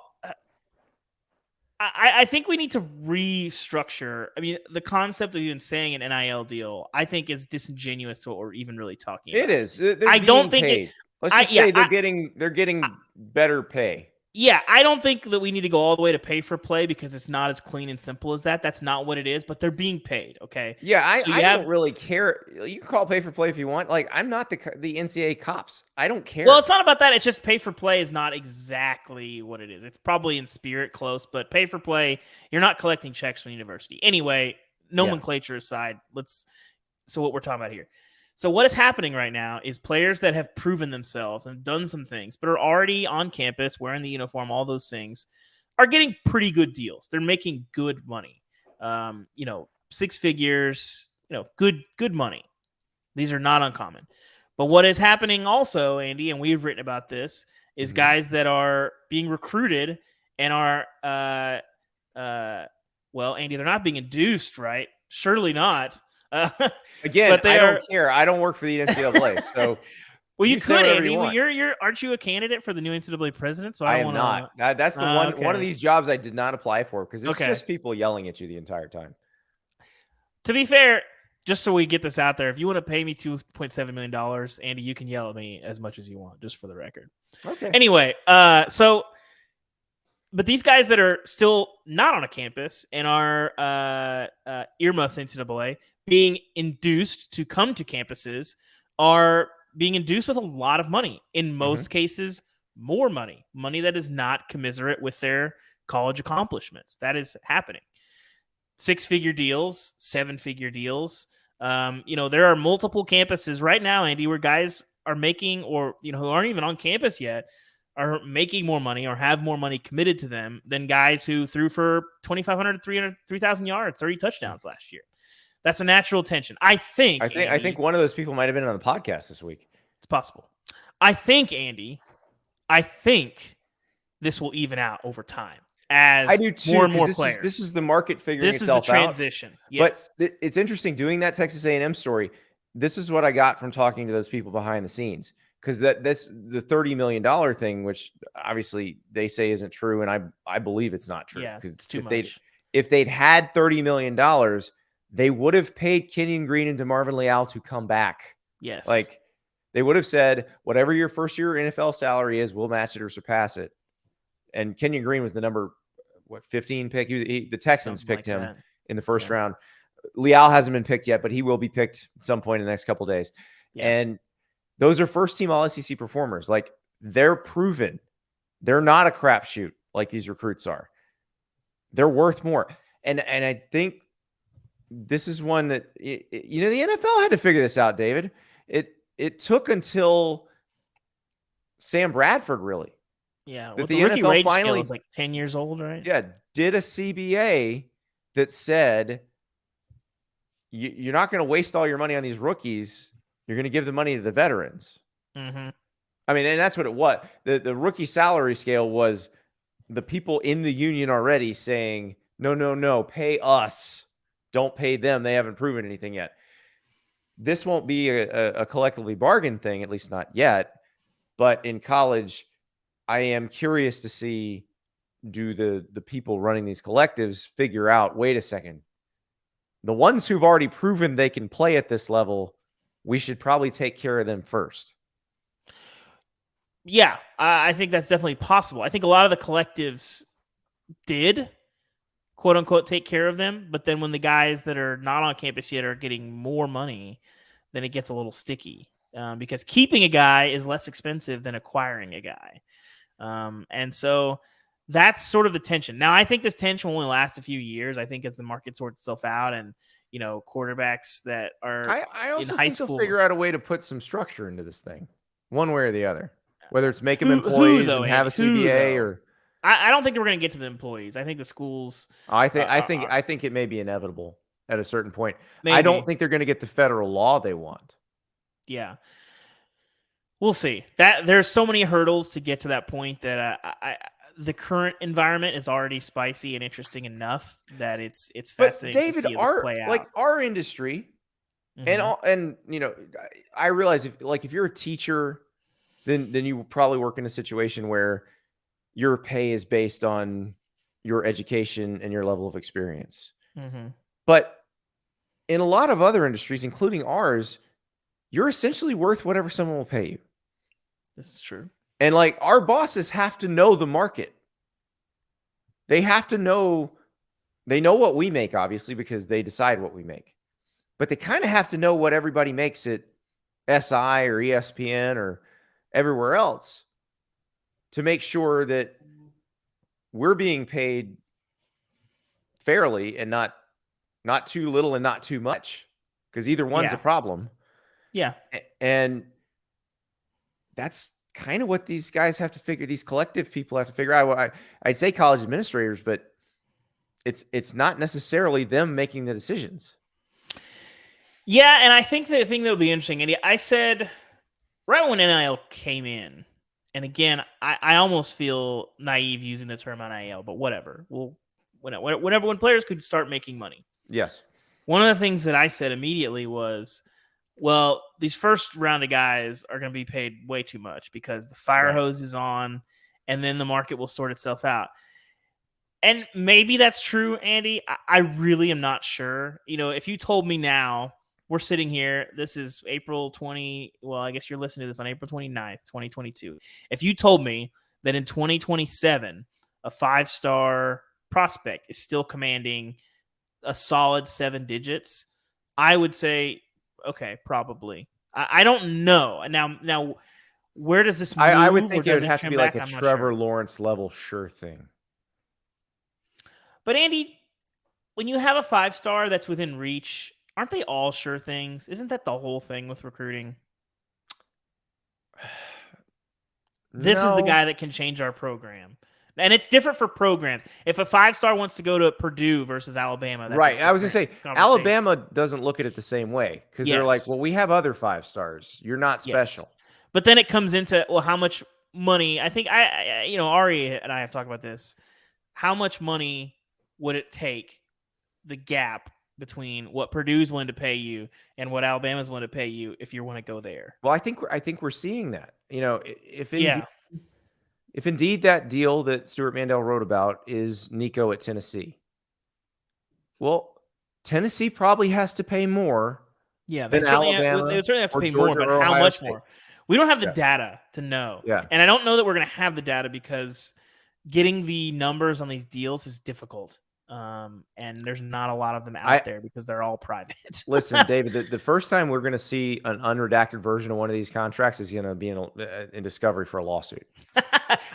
I think we need to restructure. I mean, the concept of even saying an NIL deal, I think, is disingenuous to what we're even really talking about. It is. I don't think it. Let's just say they're getting better pay. Yeah, I don't think that we need to go all the way to pay for play because it's not as clean and simple as that. That's not what it is, but they're being paid, okay? Yeah, I don't really care. You can call pay for play if you want. Like, I'm not the NCAA cops. I don't care. Well, it's not about that. It's just pay for play is not exactly what it is. It's probably in spirit close, but pay for play, you're not collecting checks from the university. Anyway, nomenclature aside, so what we're talking about here. So what is happening right now is players that have proven themselves and done some things, but are already on campus, wearing the uniform, all those things, are getting pretty good deals. They're making good money. 6 figures, good money. These are not uncommon. But what is happening also, Andy, and we've written about this, is guys that are being recruited and are, Andy, they're not being induced, right? Surely not. Again, I don't care. I don't work for the NCAA, so well, you could, Andy. You're aren't you a candidate for the new NCAA president? So I am not. That's the one. Okay. One of these jobs I did not apply for because it's just people yelling at you the entire time. To be fair, just so we get this out there, if you want to pay me $2.7 million, Andy, you can yell at me as much as you want, just for the record. Okay. Anyway, but these guys that are still not on a campus and are earmuffs NCAA being induced to come to campuses are being induced with a lot of money. In most cases, more money that is not commensurate with their college accomplishments. That is happening. 6-figure deals, 7-figure deals. There are multiple campuses right now, Andy, where guys are making, or who aren't even on campus yet, are making more money or have more money committed to them than guys who threw for 2,500, 3,000 yards, 30 touchdowns last year. That's a natural tension. I think one of those people might have been on the podcast this week. It's possible. I think this will even out over time as I do too, more and more players. This is the market figuring itself out. This is the transition. Yes. But it's interesting doing that Texas A&M story. This is what I got from talking to those people behind the scenes. Because that's the $30 million thing, which obviously they say isn't true, and I believe it's not true. Yeah, because it's too much. If they'd had $30 million, they would have paid Kenyon Green and DeMarvin Leal to come back. Yes, like they would have said, whatever your first year NFL salary is, we'll match it or surpass it. And Kenyon Green was the number 15 pick. The Texans picked him in the first round. Leal hasn't been picked yet, but he will be picked at some point in the next couple of days. Yeah. And those are first team all SEC performers. Like, they're proven. They're not a crapshoot like these recruits are. They're worth more. And I think this is one that, the NFL had to figure this out, David. It took until Sam Bradford, really. Yeah. That the rookie wage scale is like 10 years old, right? Yeah. Did a CBA that said, you're not going to waste all your money on these rookies. You're going to give the money to the veterans. Mm-hmm. I mean, and that's what it was. The rookie salary scale was the people in the union already saying, no, pay us. Don't pay them. They haven't proven anything yet. This won't be a collectively bargained thing, at least not yet. But in college, I am curious to see, do the people running these collectives figure out, wait a second, the ones who've already proven they can play at this level, we should probably take care of them first. Yeah, I think that's definitely possible. I think a lot of the collectives did, quote unquote, take care of them. But then when the guys that are not on campus yet are getting more money, then it gets a little sticky, because keeping a guy is less expensive than acquiring a guy. And so that's sort of the tension. Now, I think this tension will only last a few years. I think as the market sorts itself out, and quarterbacks that are I also in high think school, they'll figure out a way to put some structure into this thing, one way or the other. Whether it's make them employees and have a CBA, or I don't think we're going to get to the employees. I think the schools. I think it may be inevitable at a certain point. Maybe. I don't think they're going to get the federal law they want. Yeah, we'll see. That there's so many hurdles to get to that point that the current environment is already spicy and interesting enough that it's fascinating. But David, to see this play out. our industry, Mm-hmm. and I realize if you're a teacher, then you probably work in a situation where your pay is based on your education and your level of experience. Mm-hmm. But in a lot of other industries, including ours, you're essentially worth whatever someone will pay you. This is true. And our bosses have to know the market. They have to know, they know what we make, obviously, because they decide what we make. But they kind of have to know what everybody makes at SI or ESPN or everywhere else, to make sure that we're being paid fairly and not too little and not too much, because either one's a problem. Yeah. And that's kind of what these guys have to figure. These collective people have to figure out. I'd say college administrators, but it's not necessarily them making the decisions. Yeah. And I think the thing that would be interesting, and I said right when NIL came in, and again, I almost feel naive using the term NIL, but whatever. When players could start making money. Yes. One of the things that I said immediately was, well, these first round of guys are going to be paid way too much because the fire hose is on, and then the market will sort itself out. And maybe that's true, Andy. I really am not sure. If you told me now, we're sitting here, this is April 20. Well, I guess you're listening to this on April 29th, 2022. If you told me that in 2027, a 5-star prospect is still commanding a solid 7 digits, I would say, okay, probably. I don't know. Now, where does this move? I would think it would have to be like a Trevor Lawrence level sure thing. But Andy, when you have a 5-star that's within reach, aren't they all sure things? Isn't that the whole thing with recruiting? This is the guy that can change our program. And it's different for programs. If a 5-star wants to go to Purdue versus Alabama, that's right. I was going to say, Alabama doesn't look at it the same way, because they're like, well, we have other 5-stars. You're not special. Yes. But then it comes into, well, how much money? I think Ari and I have talked about this. How much money would it take, the gap between what Purdue's willing to pay you and what Alabama's willing to pay you if you want to go there? Well, I think we're seeing that. If indeed that deal that Stuart Mandel wrote about is Nico at Tennessee, well, Tennessee probably has to pay more. Yeah, than Alabama. They certainly have to pay Georgia, more, but how much State. more? We don't have the data to know. Yeah. And I don't know that we're going to have the data, because getting the numbers on these deals is difficult. And there's not a lot of them out there because they're all private. Listen, David, the first time we're going to see an unredacted version of one of these contracts is going to be in discovery for a lawsuit.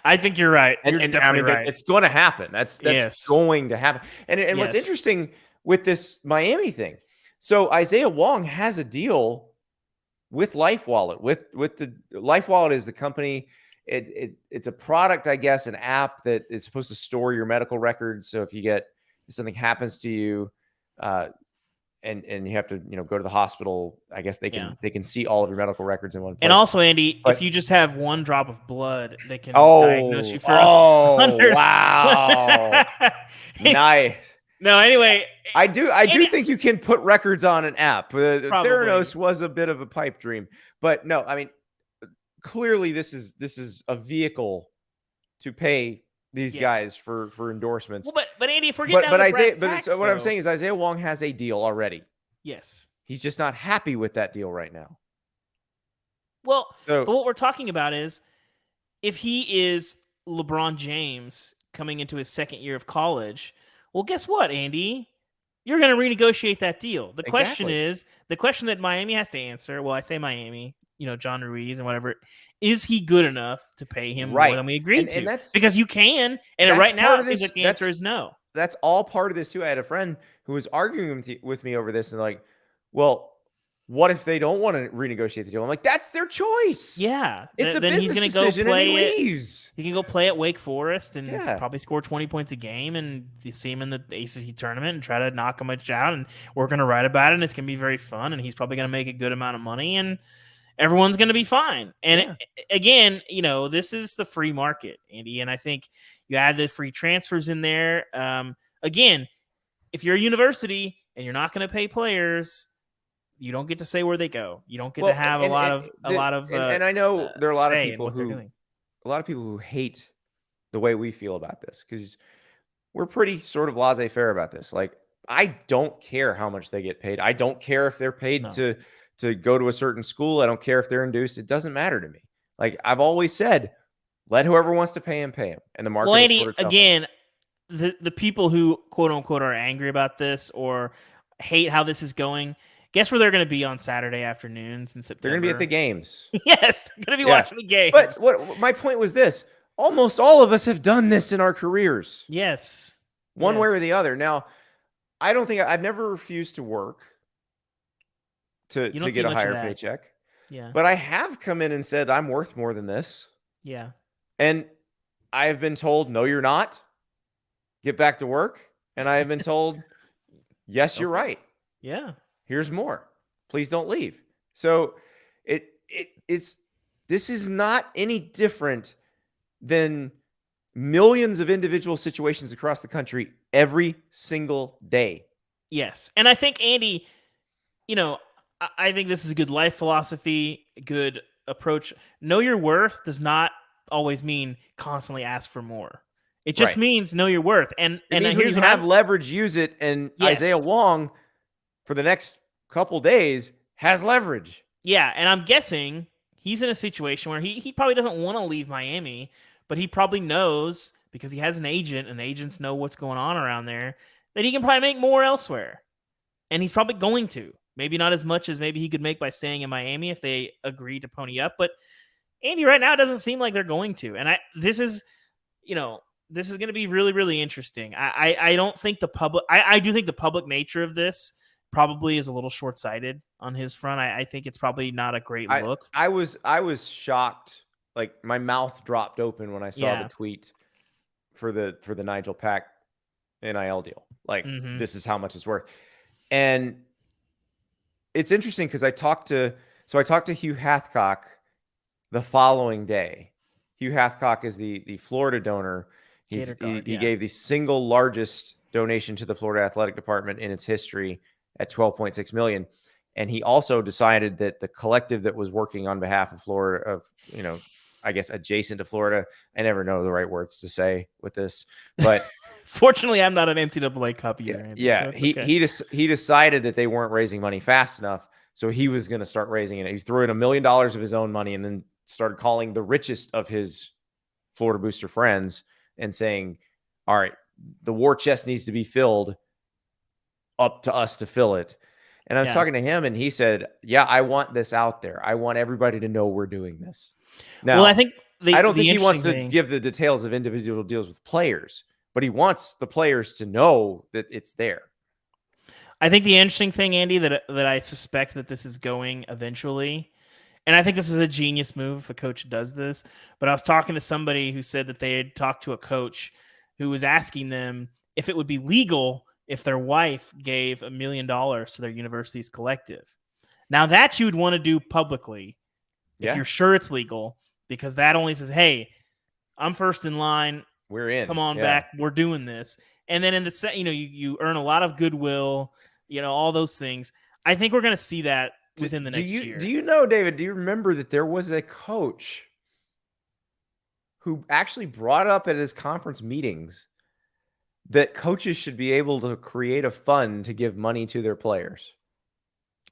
I think you're right. You're definitely right. It's going to happen. That's going to happen. And what's interesting with this Miami thing, so Isaiah Wong has a deal with LifeWallet. With the LifeWallet is the company. It's a product, I guess, an app that is supposed to store your medical records. So if something happens to you, and you have to, go to the hospital, I guess they can see all of your medical records in one place. And also, Andy, if you just have one drop of blood, they can diagnose you for 100. Wow. Nice. No, anyway, I do think you can put records on an app. Theranos was a bit of a pipe dream, but no, I mean, clearly this is a vehicle to pay these guys for endorsements. Well, but Andy, if we're getting what I'm saying is Isaiah Wong has a deal already. Yes. He's just not happy with that deal right now. Well, but what we're talking about is if he is LeBron James coming into his second year of college, well, guess what, Andy? You're going to renegotiate that deal. The question that Miami has to answer, well, I say Miami, John Ruiz and whatever, is he good enough to pay him more than we agreed to? And that's, because you can, and right now it seems like the answer is no. That's all part of this too. I had a friend who was arguing with me over this and like, well, what if they don't want to renegotiate the deal? I'm like, that's their choice. Yeah. It's a business decision and he leaves. He can go play at Wake Forest and probably score 20 points a game and you see him in the ACC tournament and try to knock him out, and we're going to write about it and it's going to be very fun and he's probably going to make a good amount of money and everyone's going to be fine. And again, this is the free market, Andy, and I think you add the free transfers in there. Again, if you're a university and you're not going to pay players, you don't get to say where they go. You don't get to have a lot of. And I know there are a lot of people who hate the way we feel about this because we're pretty sort of laissez-faire about this. Like, I don't care how much they get paid. I don't care if they're paid to go to a certain school. I don't care if they're induced. It doesn't matter to me. Like I've always said, let whoever wants to pay him, and the market. Well, Andy, again, the people who quote unquote are angry about this or hate how this is going. Guess where they're going to be on Saturday afternoons in September? They're going to be at the games. Yes, they're going to be watching the games. But what my point was this: almost all of us have done this in our careers. Yes, one way or the other. Now, I don't think I've never refused to work to get a higher paycheck. Yeah, but I have come in and said I'm worth more than this. Yeah, and I have been told, no, you're not. Get back to work. And I have been told, yes, you're right. Yeah. Here's more. Please don't leave. So this is not any different than millions of individual situations across the country every single day. Yes. And I think, Andy, I think this is a good life philosophy, a good approach. Know your worth does not always mean constantly ask for more. It just means know your worth. And here's when you have leverage, use it. And Isaiah Wong, for the next couple days, has leverage. Yeah, and I'm guessing he's in a situation where he probably doesn't want to leave Miami, but he probably knows, because he has an agent and agents know what's going on around there, that he can probably make more elsewhere. And he's probably going to. Maybe not as much as maybe he could make by staying in Miami if they agree to pony up. But Andy, right now, it doesn't seem like they're going to. And this is going to be really, really interesting. I don't think the public. I do think the public nature of this probably is a little short-sighted on his front. I think it's probably not a great look. I was shocked. Like my mouth dropped open when I saw the tweet for the Nigel Pack NIL deal. Like this is how much it's worth. And it's interesting because I talked to Hugh Hathcock the following day. Hugh Hathcock is the Florida donor. He gave the single largest donation to the Florida Athletic Department in its history at $12.6 million. And he also decided that the collective that was working on behalf of Florida, I guess adjacent to Florida, I never know the right words to say with this, but fortunately I'm not an NCAA cup either. Andy, yeah. So he decided that they weren't raising money fast enough. So he was going to start raising it. He threw in $1 million of his own money and then started calling the richest of his Florida booster friends and saying, all right, the war chest needs to be filled, up to us to fill it. And I was talking to him, and he said, yeah, I want this out there. I want everybody to know we're doing this. Now, well, I think I don't think he wants to give the details of individual deals with players, but he wants the players to know that it's there. I think the interesting thing, Andy, that I suspect that this is going eventually, and I think this is a genius move if a coach does this, but I was talking to somebody who said that they had talked to a coach who was asking them if it would be legal if their wife gave $1 million to their university's collective. Now that you would want to do publicly, if you're sure it's legal, because that only says, hey, I'm first in line. We're in. Come on back. We're doing this. And then in the you earn a lot of goodwill, all those things. I think we're going to see that within the next year. Do you know, David, do you remember that there was a coach who actually brought up at his conference meetings that coaches should be able to create a fund to give money to their players?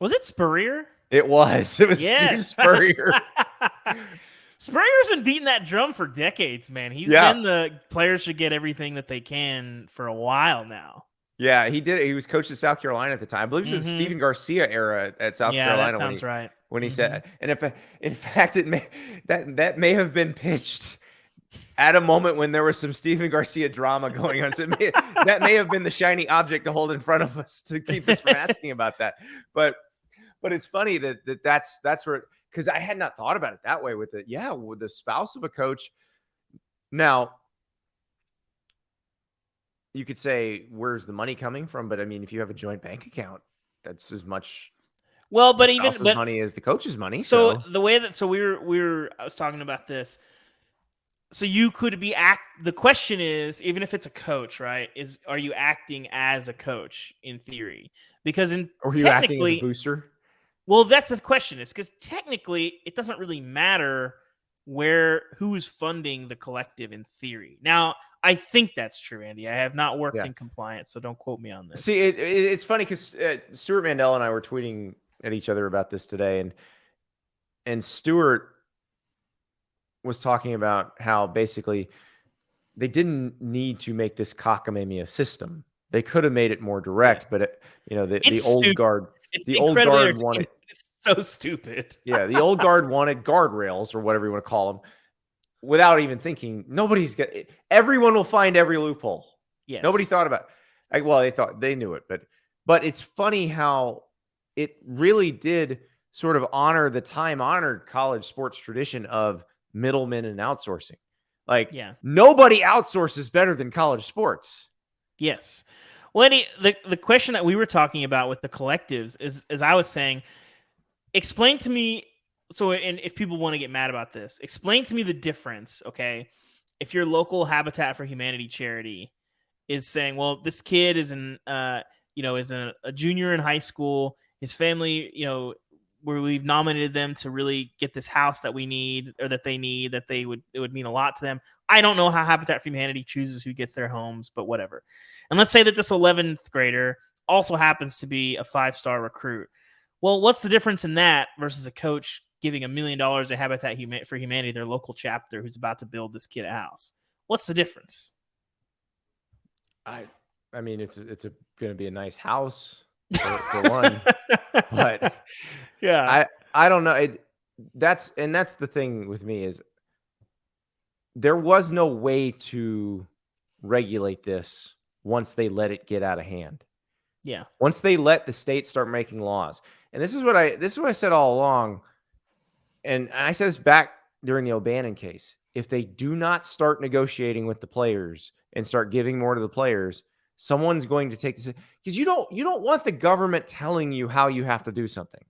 Was it Spurrier? It was Steve Spurrier. Spurrier's been beating that drum for decades, man. He's been the players should get everything that they can for a while now. Yeah, he did it. He was coach of South Carolina at the time. I believe it was in Stephen Garcia era at South Carolina. That sounds right. When he said, and in fact, that may have been pitched at a moment when there was some Stephen Garcia drama going on. So that may have been the shiny object to hold in front of us to keep us from asking about that. But it's funny that's where, because I had not thought about it that way with it. Yeah, with the spouse of a coach. Now, you could say, where's the money coming from? But I mean, if you have a joint bank account, that's as much money as the coach's money. So the way that I was talking about this. So you could be the question is, even if it's a coach, right? Are you acting as a coach in theory? Because or are you acting as a booster? Well, that's the question. Is because technically it doesn't really matter who's funding the collective in theory. Now, I think that's true, Andy. I have not worked in compliance, so don't quote me on this. See, it's funny because Stuart Mandel and I were tweeting at each other about this today, and Stuart was talking about how basically they didn't need to make this cockamamie a system. They could have made it more direct, but the old guard, wanted. It's so stupid. Yeah, the old guard wanted guardrails or whatever you want to call them, without even thinking. Everyone will find every loophole. Yes. Nobody thought about it. Well, they thought they knew it, but it's funny how it really did sort of honor the time-honored college sports tradition of middlemen and outsourcing. Nobody outsources better than college sports. Yes. Well, Eddie, the question that we were talking about with the collectives is, as I was saying, explain to me. So, and if people want to get mad about this, explain to me the difference. Okay. If your local Habitat for Humanity charity is saying, well, this kid is a junior in high school, his family, where we've nominated them to really get this house that we need, or that they need, it would mean a lot to them. I don't know how Habitat for Humanity chooses who gets their homes, but whatever. And let's say that this 11th grader also happens to be a 5-star recruit. Well, what's the difference in that versus a coach giving $1 million to Habitat for Humanity, their local chapter, who's about to build this kid a house? What's the difference? I mean, it's going to be a nice house for one, but yeah, I don't know. That's the thing with me is there was no way to regulate this once they let it get out of hand. Yeah. Once they let the state start making laws. And this is what I said all along. And I said this back during the O'Bannon case. If they do not start negotiating with the players and start giving more to the players, someone's going to take this, because you don't want the government telling you how you have to do something.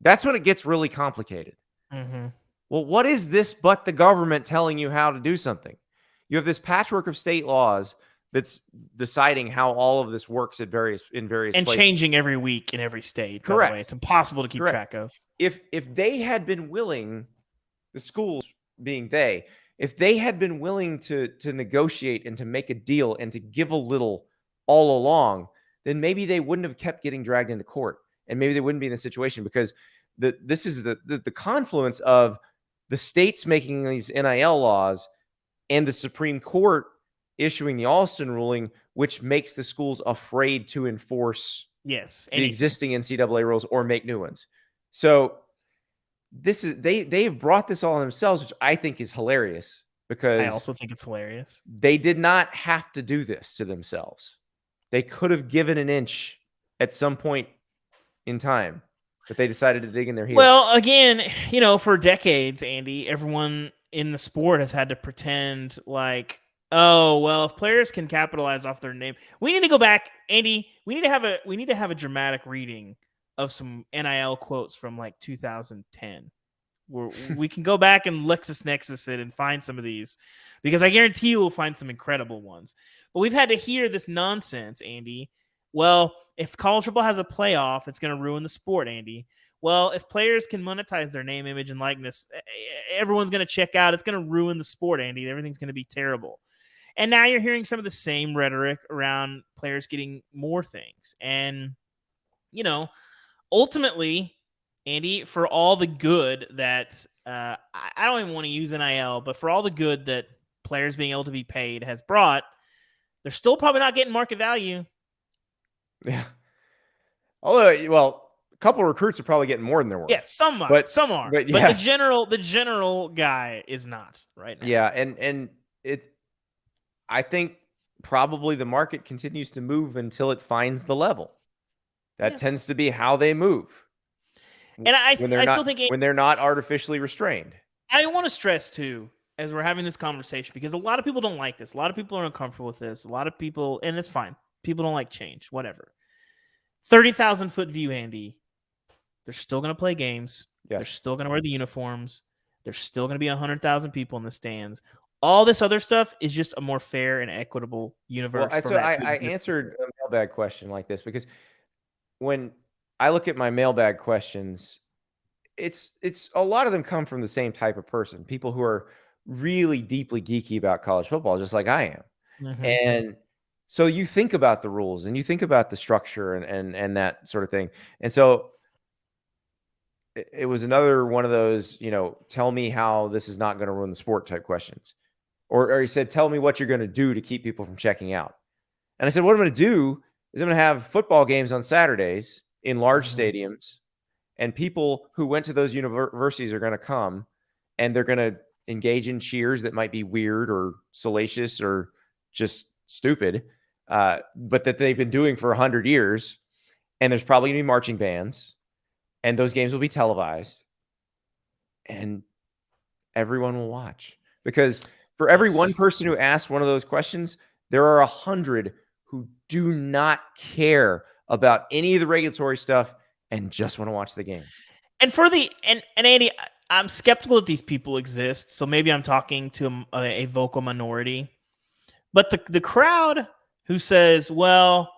That's when it gets really complicated. Mm-hmm. Well, what is this but the government telling you how to do something? You have this patchwork of state laws that's deciding how all of this works in various and places. Changing every week in every state. Correct. By the way. It's impossible to keep track of. If they had been willing, the schools being if they had been willing to negotiate and to make a deal and to give a little all along, then maybe they wouldn't have kept getting dragged into court, and maybe they wouldn't be in this situation, because this is the confluence of the states making these NIL laws and the Supreme Court issuing the Alston ruling, which makes the schools afraid to enforce the anything. existing NCAA rules or make new ones. So this is they've brought this all on themselves, which I think is hilarious because I also think it's hilarious. they did not have to do this to themselves. They could have given an inch at some point in time, but they decided to dig in their heels. Well, again, for decades, Andy, everyone in the sport has had to pretend like, oh, well, if players can capitalize off their name, we need to go back, Andy. We need to have a dramatic reading of some NIL quotes from like 2010. Where we can go back and LexisNexis it and find some of these, because I guarantee you we'll find some incredible ones. But we've had to hear this nonsense, Andy. Well, if college football has a playoff, it's going to ruin the sport, Andy. Well, if players can monetize their name, image, and likeness, everyone's going to check out. It's going to ruin the sport, Andy. Everything's going to be terrible. And now you're hearing some of the same rhetoric around players getting more things. And, ultimately, Andy, for all the good that I don't even want to use NIL, but for all the good that players being able to be paid has brought, they're still probably not getting market value. Yeah. Although, well, a couple of recruits are probably getting more than they're worth. Yeah, some are. Some are. But yes. the general guy is not right now. Yeah, and I think probably the market continues to move until it finds the level. That tends to be how they move. And I still think when they're not artificially restrained. I want to stress too, as we're having this conversation, because a lot of people don't like this. A lot of people are uncomfortable with this. A lot of people, and it's fine. People don't like change, whatever. 30,000 foot view, Andy. They're still going to play games. Yes. They're still going to wear the uniforms. There's still going to be 100,000 people in the stands. All this other stuff is just a more fair and equitable universe. Well, so I answered a mailbag question like this because when I look at my mailbag questions, it's a lot of them come from the same type of person, people who are really deeply geeky about college football, just like I am. Mm-hmm. And so you think about the rules and you think about the structure and that sort of thing. And so it was another one of those, tell me how this is not going to ruin the sport type questions. Or he said, tell me what you're going to do to keep people from checking out. And I said, what I'm going to do is I'm going to have football games on Saturdays in large stadiums, and people who went to those universities are going to come and they're going to engage in cheers that might be weird or salacious or just stupid, but that they've been doing for 100 years. And there's probably going to be marching bands, and those games will be televised, and everyone will watch. Because for every one person who asked one of those questions, there are 100 who do not care about any of the regulatory stuff and just want to watch the games. And and Andy, I'm skeptical that these people exist, so maybe I'm talking to a vocal minority. But the crowd who says, well,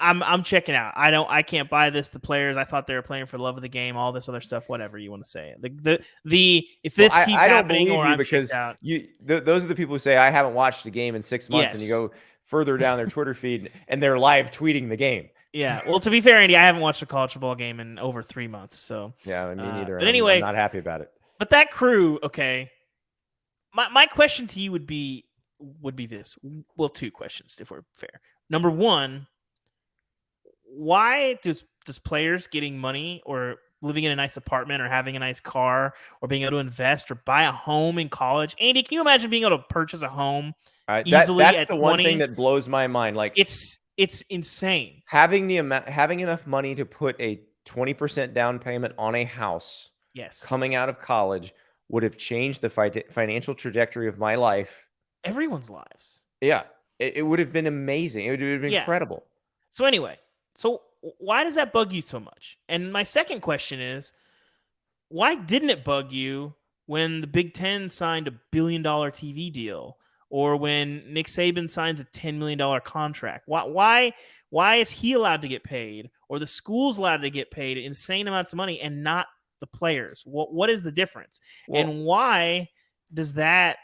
I'm checking out. I can't buy this. The players, I thought they were playing for the love of the game, all this other stuff, whatever you want to say. If this keeps happening, or I'm checked out. Those are the people who say I haven't watched a game in 6 months, and you go further down their Twitter feed and they're live tweeting the game. Yeah. Well, to be fair, Andy, I haven't watched a college football game in over 3 months. So yeah, me neither. But anyway, I'm not happy about it. But that crew, okay. My question to you would be this. Well, 2 questions if we're fair. Number 1, why does players getting money or living in a nice apartment or having a nice car or being able to invest or buy a home in college? Andy, can you imagine being able to purchase a home easily? That's the 20? One thing that blows my mind. Like it's insane. Having enough money to put a 20% down payment on a house. Yes. Coming out of college would have changed the financial trajectory of my life. Everyone's lives. Yeah. It would have been amazing. It would have been incredible. So anyway, why does that bug you so much? And my second question is, why didn't it bug you when the Big Ten signed a $1 billion TV deal, or when Nick Saban signs a $10 million contract? Why is he allowed to get paid, or the school's allowed to get paid insane amounts of money and not the players? What is the difference? Well, and why does that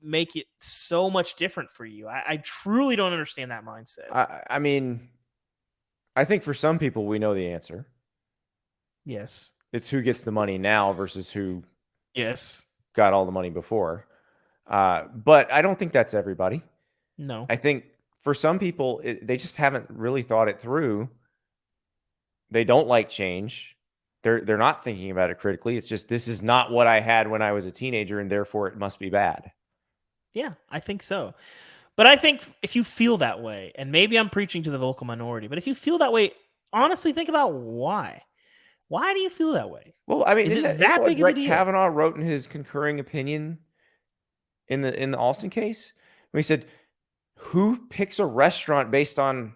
make it so much different for you? I truly don't understand that mindset. I mean, I think for some people, we know the answer. Yes. It's who gets the money now versus who got all the money before. But I don't think that's everybody. No. I think for some people, they just haven't really thought it through. They don't like change. They're not thinking about it critically. It's just, this is not what I had when I was a teenager, and therefore it must be bad. Yeah, I think so. But I think if you feel that way, and maybe I'm preaching to the vocal minority, but if you feel that way, honestly think about why. Why do you feel that way? Well, I mean, Is isn't it that that what big of a Brett deal? Kavanaugh wrote in his concurring opinion in the Alston case? When he said, "Who picks a restaurant based on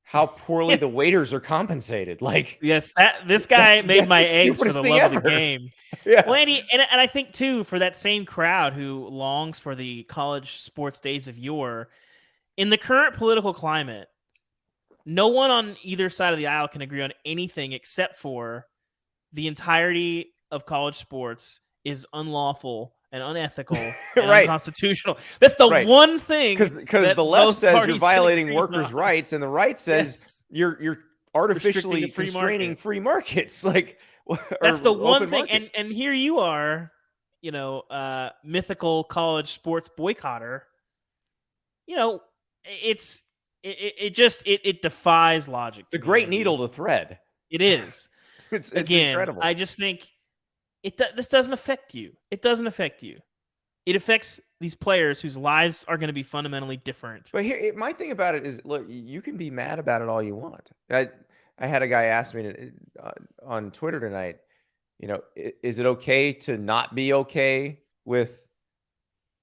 how poorly the waiters are compensated?" Like, Yes, this guy made that's my the eggs for stupidest the thing love of the ever. game. Well, Yeah. Andy, and I think too, for that same crowd who longs for the college sports days of yore, in the current political climate, no one on either side of the aisle can agree on anything except for the entirety of college sports is unlawful and unethical and Right. unconstitutional. That's the Right. one thing Because that the left both says you're parties can violating agree workers' on. rights, and the right says Yes, you're restricting the artificially free constraining market. free markets, like, That's the or one open thing. markets. And here you are, mythical college sports boycotter. You know, it's it defies logic It's a to me, great Andy. needle to thread. It is. It's Again, incredible. I just think this doesn't affect you. It doesn't affect you. It affects these players whose lives are going to be fundamentally different. But here, my thing about it is, look, you can be mad about it all you want. I had a guy ask me on Twitter tonight, is it okay to not be okay with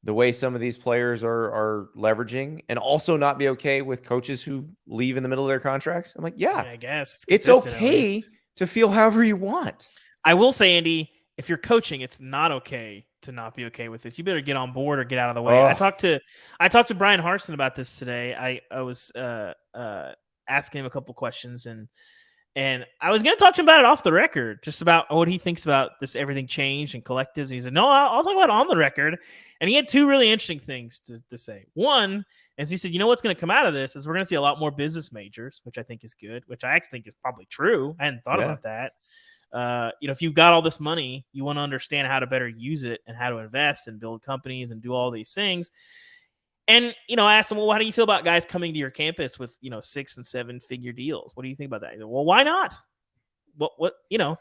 the way some of these players are leveraging, and also not be okay with coaches who leave in the middle of their contracts? I'm like, I yeah, mean, I guess it's it's consistent at okay least. to feel however you want. I will say, Andy, if you're coaching, it's not okay to not be okay with this. You better get on board or get out of the way. I Oh, talked to Brian Harson about this today. I was asking him a couple questions, and I was going to talk to him about it off the record, just about what he thinks about this everything changed and collectives. He said, no, I'll talk about it on the record. And he had two really interesting things to say. One, as he said, what's going to come out of this is we're going to see a lot more business majors, which I think is good, which I actually think is probably true. I hadn't thought yeah. about that. If you've got all this money, you want to understand how to better use it and how to invest and build companies and do all these things. And, I asked him, well, how do you feel about guys coming to your campus with, 6 and 7 figure deals? What do you think about that? Said, well, why not? What,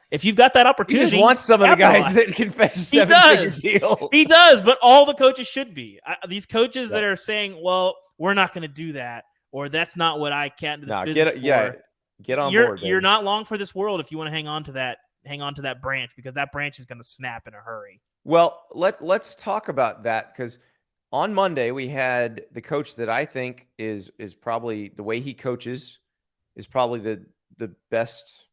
if you've got that opportunity, He just wants some of the guys that can fetch a 7-figure deal. He does, but all the coaches should be. These coaches that are saying, well, we're not going to do that, or that's not what I can do this business for. Get on board. You're not long for this world if you want to hang on to that branch, because that branch is going to snap in a hurry. Well, let's talk about that, because on Monday we had the coach that I think is probably, the way he coaches is probably the best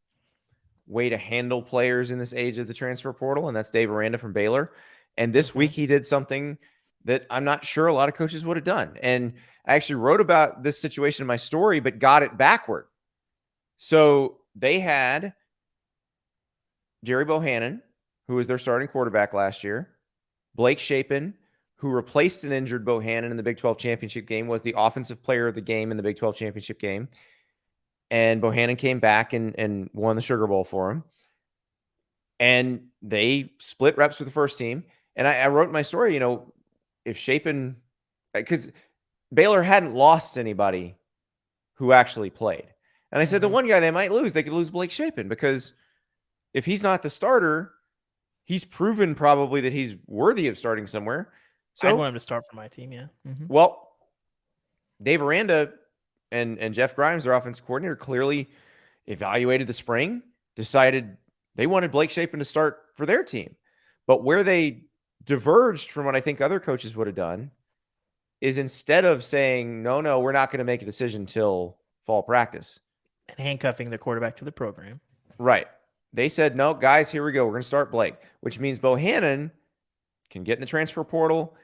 way to handle players in this age of the transfer portal, and that's Dave Aranda from Baylor. And this week he did something that I'm not sure a lot of coaches would have done. And I actually wrote about this situation in my story, but got it backward. So they had Jerry Bohannon, who was their starting quarterback last year. Blake Shapen, who replaced an injured Bohannon in the Big 12 championship game, was the offensive player of the game in the Big 12 championship game. And Bohannon came back and won the Sugar Bowl for him. And they split reps with the first team. And I wrote in my story, if Shapen, because Baylor hadn't lost anybody who actually played. And I said, the one guy they might lose, they could lose Blake Shapen, because if he's not the starter, he's proven probably that he's worthy of starting somewhere. So I want him to start for my team, yeah. Well, Dave Aranda and Jeff Grimes, their offensive coordinator, clearly evaluated the spring, decided they wanted Blake Shapen to start for their team. But where they diverged from what I think other coaches would have done is, instead of saying, no, we're not going to make a decision till fall practice, and handcuffing the quarterback to the program. Right. They said, no, guys, here we go. We're going to start Blake, which means Bohannon can get in the transfer portal,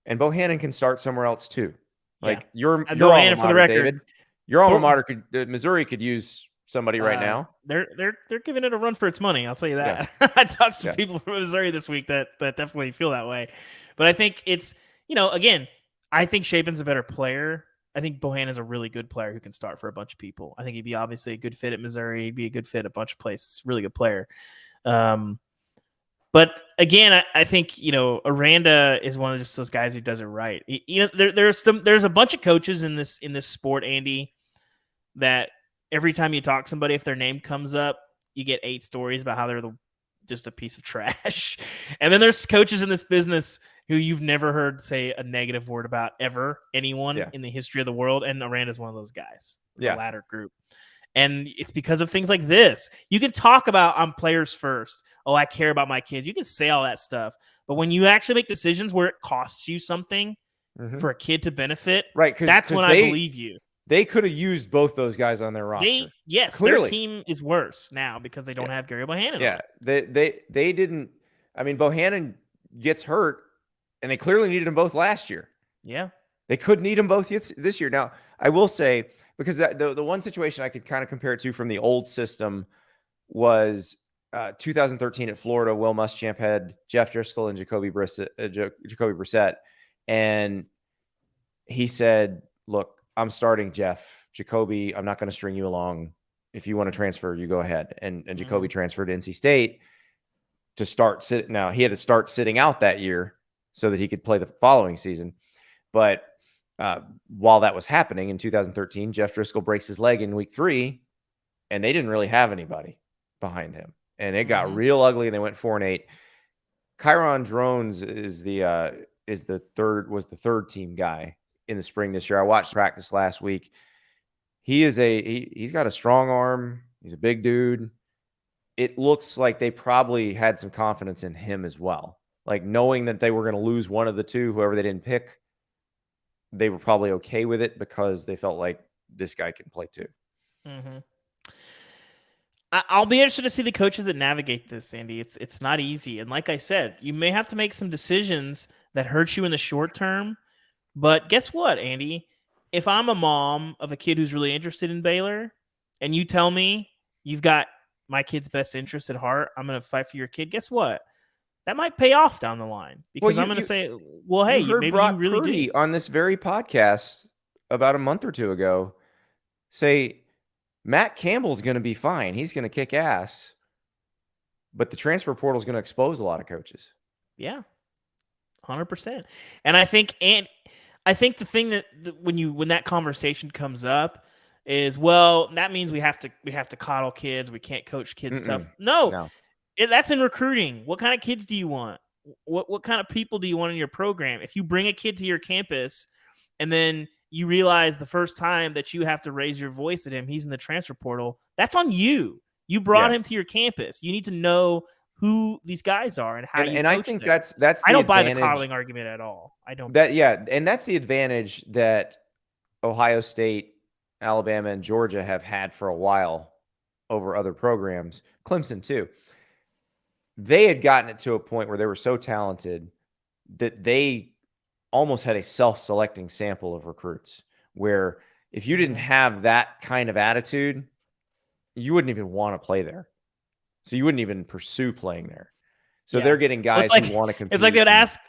and Bohannon can start somewhere else too. Like your alma mater, David. Your alma mater Missouri could use somebody right now. They're giving it a run for its money. I'll tell you that. Yeah. I talked to some people from Missouri this week that definitely feel that way. But I think it's, again, I think Shapen's a better player. I think Bohannon's a really good player who can start for a bunch of people. I think he'd be obviously a good fit at Missouri. He'd be a good fit at a bunch of places. Really good player. But again, I think, Aranda is one of just those guys who does it right. There's a bunch of coaches in this sport, Andy, that every time you talk to somebody, if their name comes up, you get 8 stories about how they're just a piece of trash. And then there's coaches in this business who you've never heard say a negative word about ever, anyone in the history of the world. And Aranda's one of those guys, the latter group. And it's because of things like this. You can talk about I'm players first. Oh, I care about my kids. You can say all that stuff. But when you actually make decisions where it costs you something for a kid to benefit, right? That's when I believe you. They could have used both those guys on their roster. Clearly. Their team is worse now because they don't have Gary Bohannon. Yeah, they didn't. I mean, Bohannon gets hurt, and they clearly needed them both last year. Yeah, they could need them both this year. Now, I will say, because the one situation I could kind of compare it to from the old system was 2013 at Florida. Will Muschamp had Jeff Driscoll and Jacoby Brissett, and he said, "Look, I'm starting Jeff. Jacoby, I'm not going to string you along. If you want to transfer, you go ahead." And Jacoby transferred to NC State to start sitting. Now, he had to start sitting out that year so that he could play the following season. But while that was happening in 2013, Jeff Driscoll breaks his leg in week 3, and they didn't really have anybody behind him. And it got real ugly, and they went 4-8. Kyron Drones was the third team guy in the spring this year. I watched practice last week. He's got a strong arm. He's a big dude. It looks like they probably had some confidence in him as well. Like, knowing that they were going to lose one of the two, whoever they didn't pick, they were probably okay with it because they felt like this guy can play too. I'll be interested to see the coaches that navigate this, Andy. It's not easy. And like I said, you may have to make some decisions that hurt you in the short term. But guess what, Andy? If I'm a mom of a kid who's really interested in Baylor, and you tell me you've got my kid's best interest at heart, I'm going to fight for your kid. Guess what? That might pay off down the line, because I'm going to say, well, hey, you heard maybe Brock you really Purdy do. on this very podcast about a month or two ago say Matt Campbell's going to be fine. He's going to kick ass, but the transfer portal is going to expose a lot of coaches. Yeah, 100%. And I think the thing that when that conversation comes up is, well, that means we have to coddle kids. We can't coach kids stuff. No. That's in recruiting. What kind of kids do you want? What kind of people do you want in your program? If you bring a kid to your campus and then you realize the first time that you have to raise your voice at him, he's in the transfer portal, that's on you. You brought him to your campus. You need to know who these guys are and how you coach them. I think that's the I don't buy the coddling argument at all. I don't. And that's the advantage that Ohio State, Alabama, and Georgia have had for a while over other programs. Clemson too. They had gotten it to a point where they were so talented that they almost had a self-selecting sample of recruits, where if you didn't have that kind of attitude, you wouldn't even want to play there. So you wouldn't even pursue playing there. So they're getting guys who want to compete. It's like they would ask,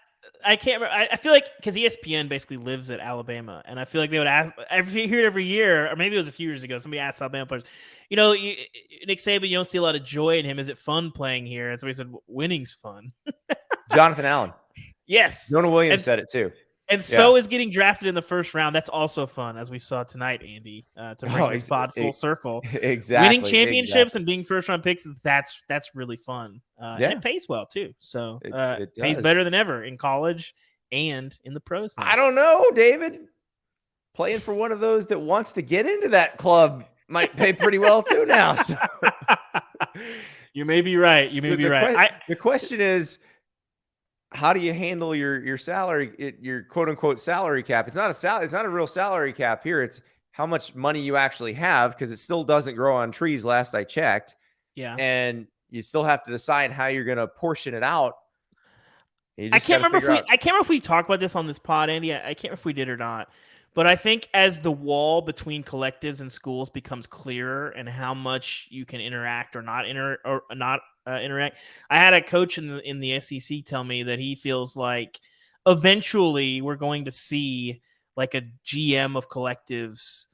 I can't remember. I feel like, because ESPN basically lives at Alabama, and I feel like they would ask, I hear it every year, or maybe it was a few years ago, somebody asked Alabama players, Nick Saban, you don't see a lot of joy in him. Is it fun playing here? And somebody said, winning's fun. Jonathan Allen. Yes. Jonah Williams said it too. And so is getting drafted in the first round. That's also fun, as we saw tonight, Andy, to bring this pod full circle. Exactly. Winning championships and being first-round picks, that's really fun. And it pays well, too. So it pays better than ever in college and in the pros now. I don't know, David. Playing for one of those that wants to get into that club might pay pretty well, too, now. So. You may be right. The question is, how do you handle your salary, your quote unquote salary cap? It's not a real salary cap here. It's how much money you actually have, because it still doesn't grow on trees. Last I checked. Yeah. And you still have to decide how you're going to portion it out. I can't remember if we talked about this on this pod, Andy. I can't remember if we did or not. But I think as the wall between collectives and schools becomes clearer, and how much you can interact or not interact. I had a coach in the SEC tell me that he feels like eventually we're going to see like a GM of collectives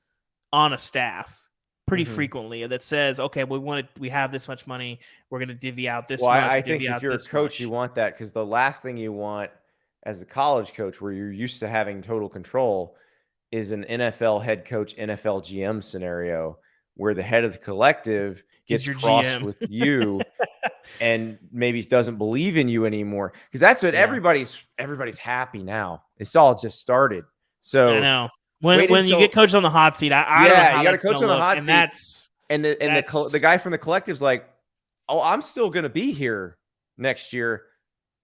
on a staff, pretty frequently that says, okay, we have this much money, we're going to divvy out this Well, much. I think if you're a coach, you want that, because the last thing you want as a college coach, where you're used to having total control, is an NFL head coach, NFL GM scenario where the head of the collective gets your cross GM. with you and maybe doesn't believe in you anymore. Because that's what everybody's happy now. It's all just started. So I know when you get coached on the hot seat, I don't know how you got that's to coach on the hot and seat. The guy from the collective's like, oh, I'm still going to be here next year.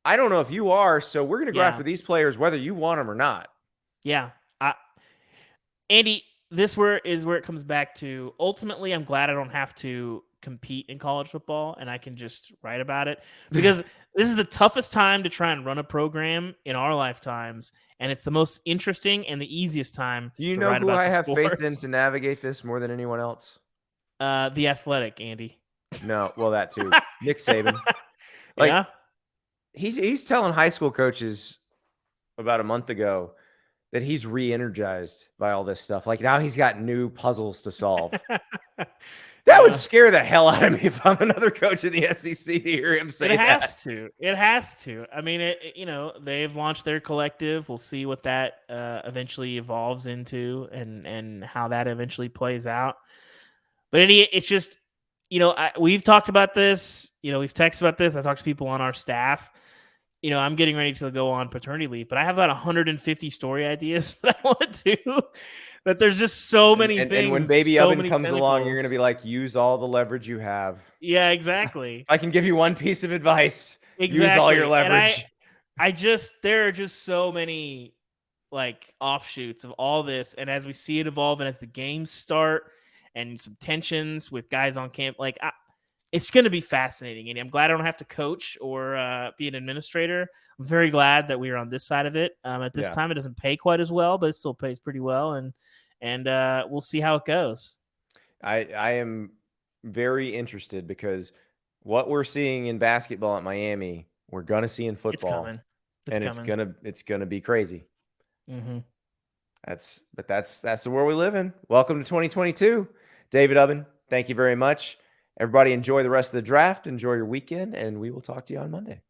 I don't know if you are, so we're going to go after these players whether you want them or not. Yeah. Andy, is where it comes back to. Ultimately, I'm glad I don't have to compete in college football and I can just write about it, because this is the toughest time to try and run a program in our lifetimes, and it's the most interesting and the easiest time. Do you know who I have faith in to navigate this more than anyone else? The Athletic, Andy. No, well, that too. Nick Saban. He's telling high school coaches about a month ago that he's re-energized by all this stuff. Like, now he's got new puzzles to solve. That would scare the hell out of me if I'm another coach in the SEC to hear him say that. It has to. I mean, they've launched their collective. We'll see what that eventually evolves into and how that eventually plays out. But it's just, we've talked about this. We've texted about this. I talked to people on our staff. I'm getting ready to go on paternity leave, but I have about 150 story ideas that I want to do. That there's just so many things. And when baby Ubben comes along, you're going to be like, use all the leverage you have. Yeah, exactly. If I can give you one piece of advice, use all your leverage. There are just so many like offshoots of all this. And as we see it evolve and as the games start and some tensions with guys on camp, it's going to be fascinating. And I'm glad I don't have to coach or be an administrator. I'm very glad that we are on this side of it. At this time, it doesn't pay quite as well, but it still pays pretty well. And we'll see how it goes. I am very interested, because what we're seeing in basketball at Miami, we're going to see in football. It's going to be crazy. Mm-hmm. That's the world we live in. Welcome to 2022. David Ubben, thank you very much. Everybody enjoy the rest of the draft. Enjoy your weekend, and we will talk to you on Monday.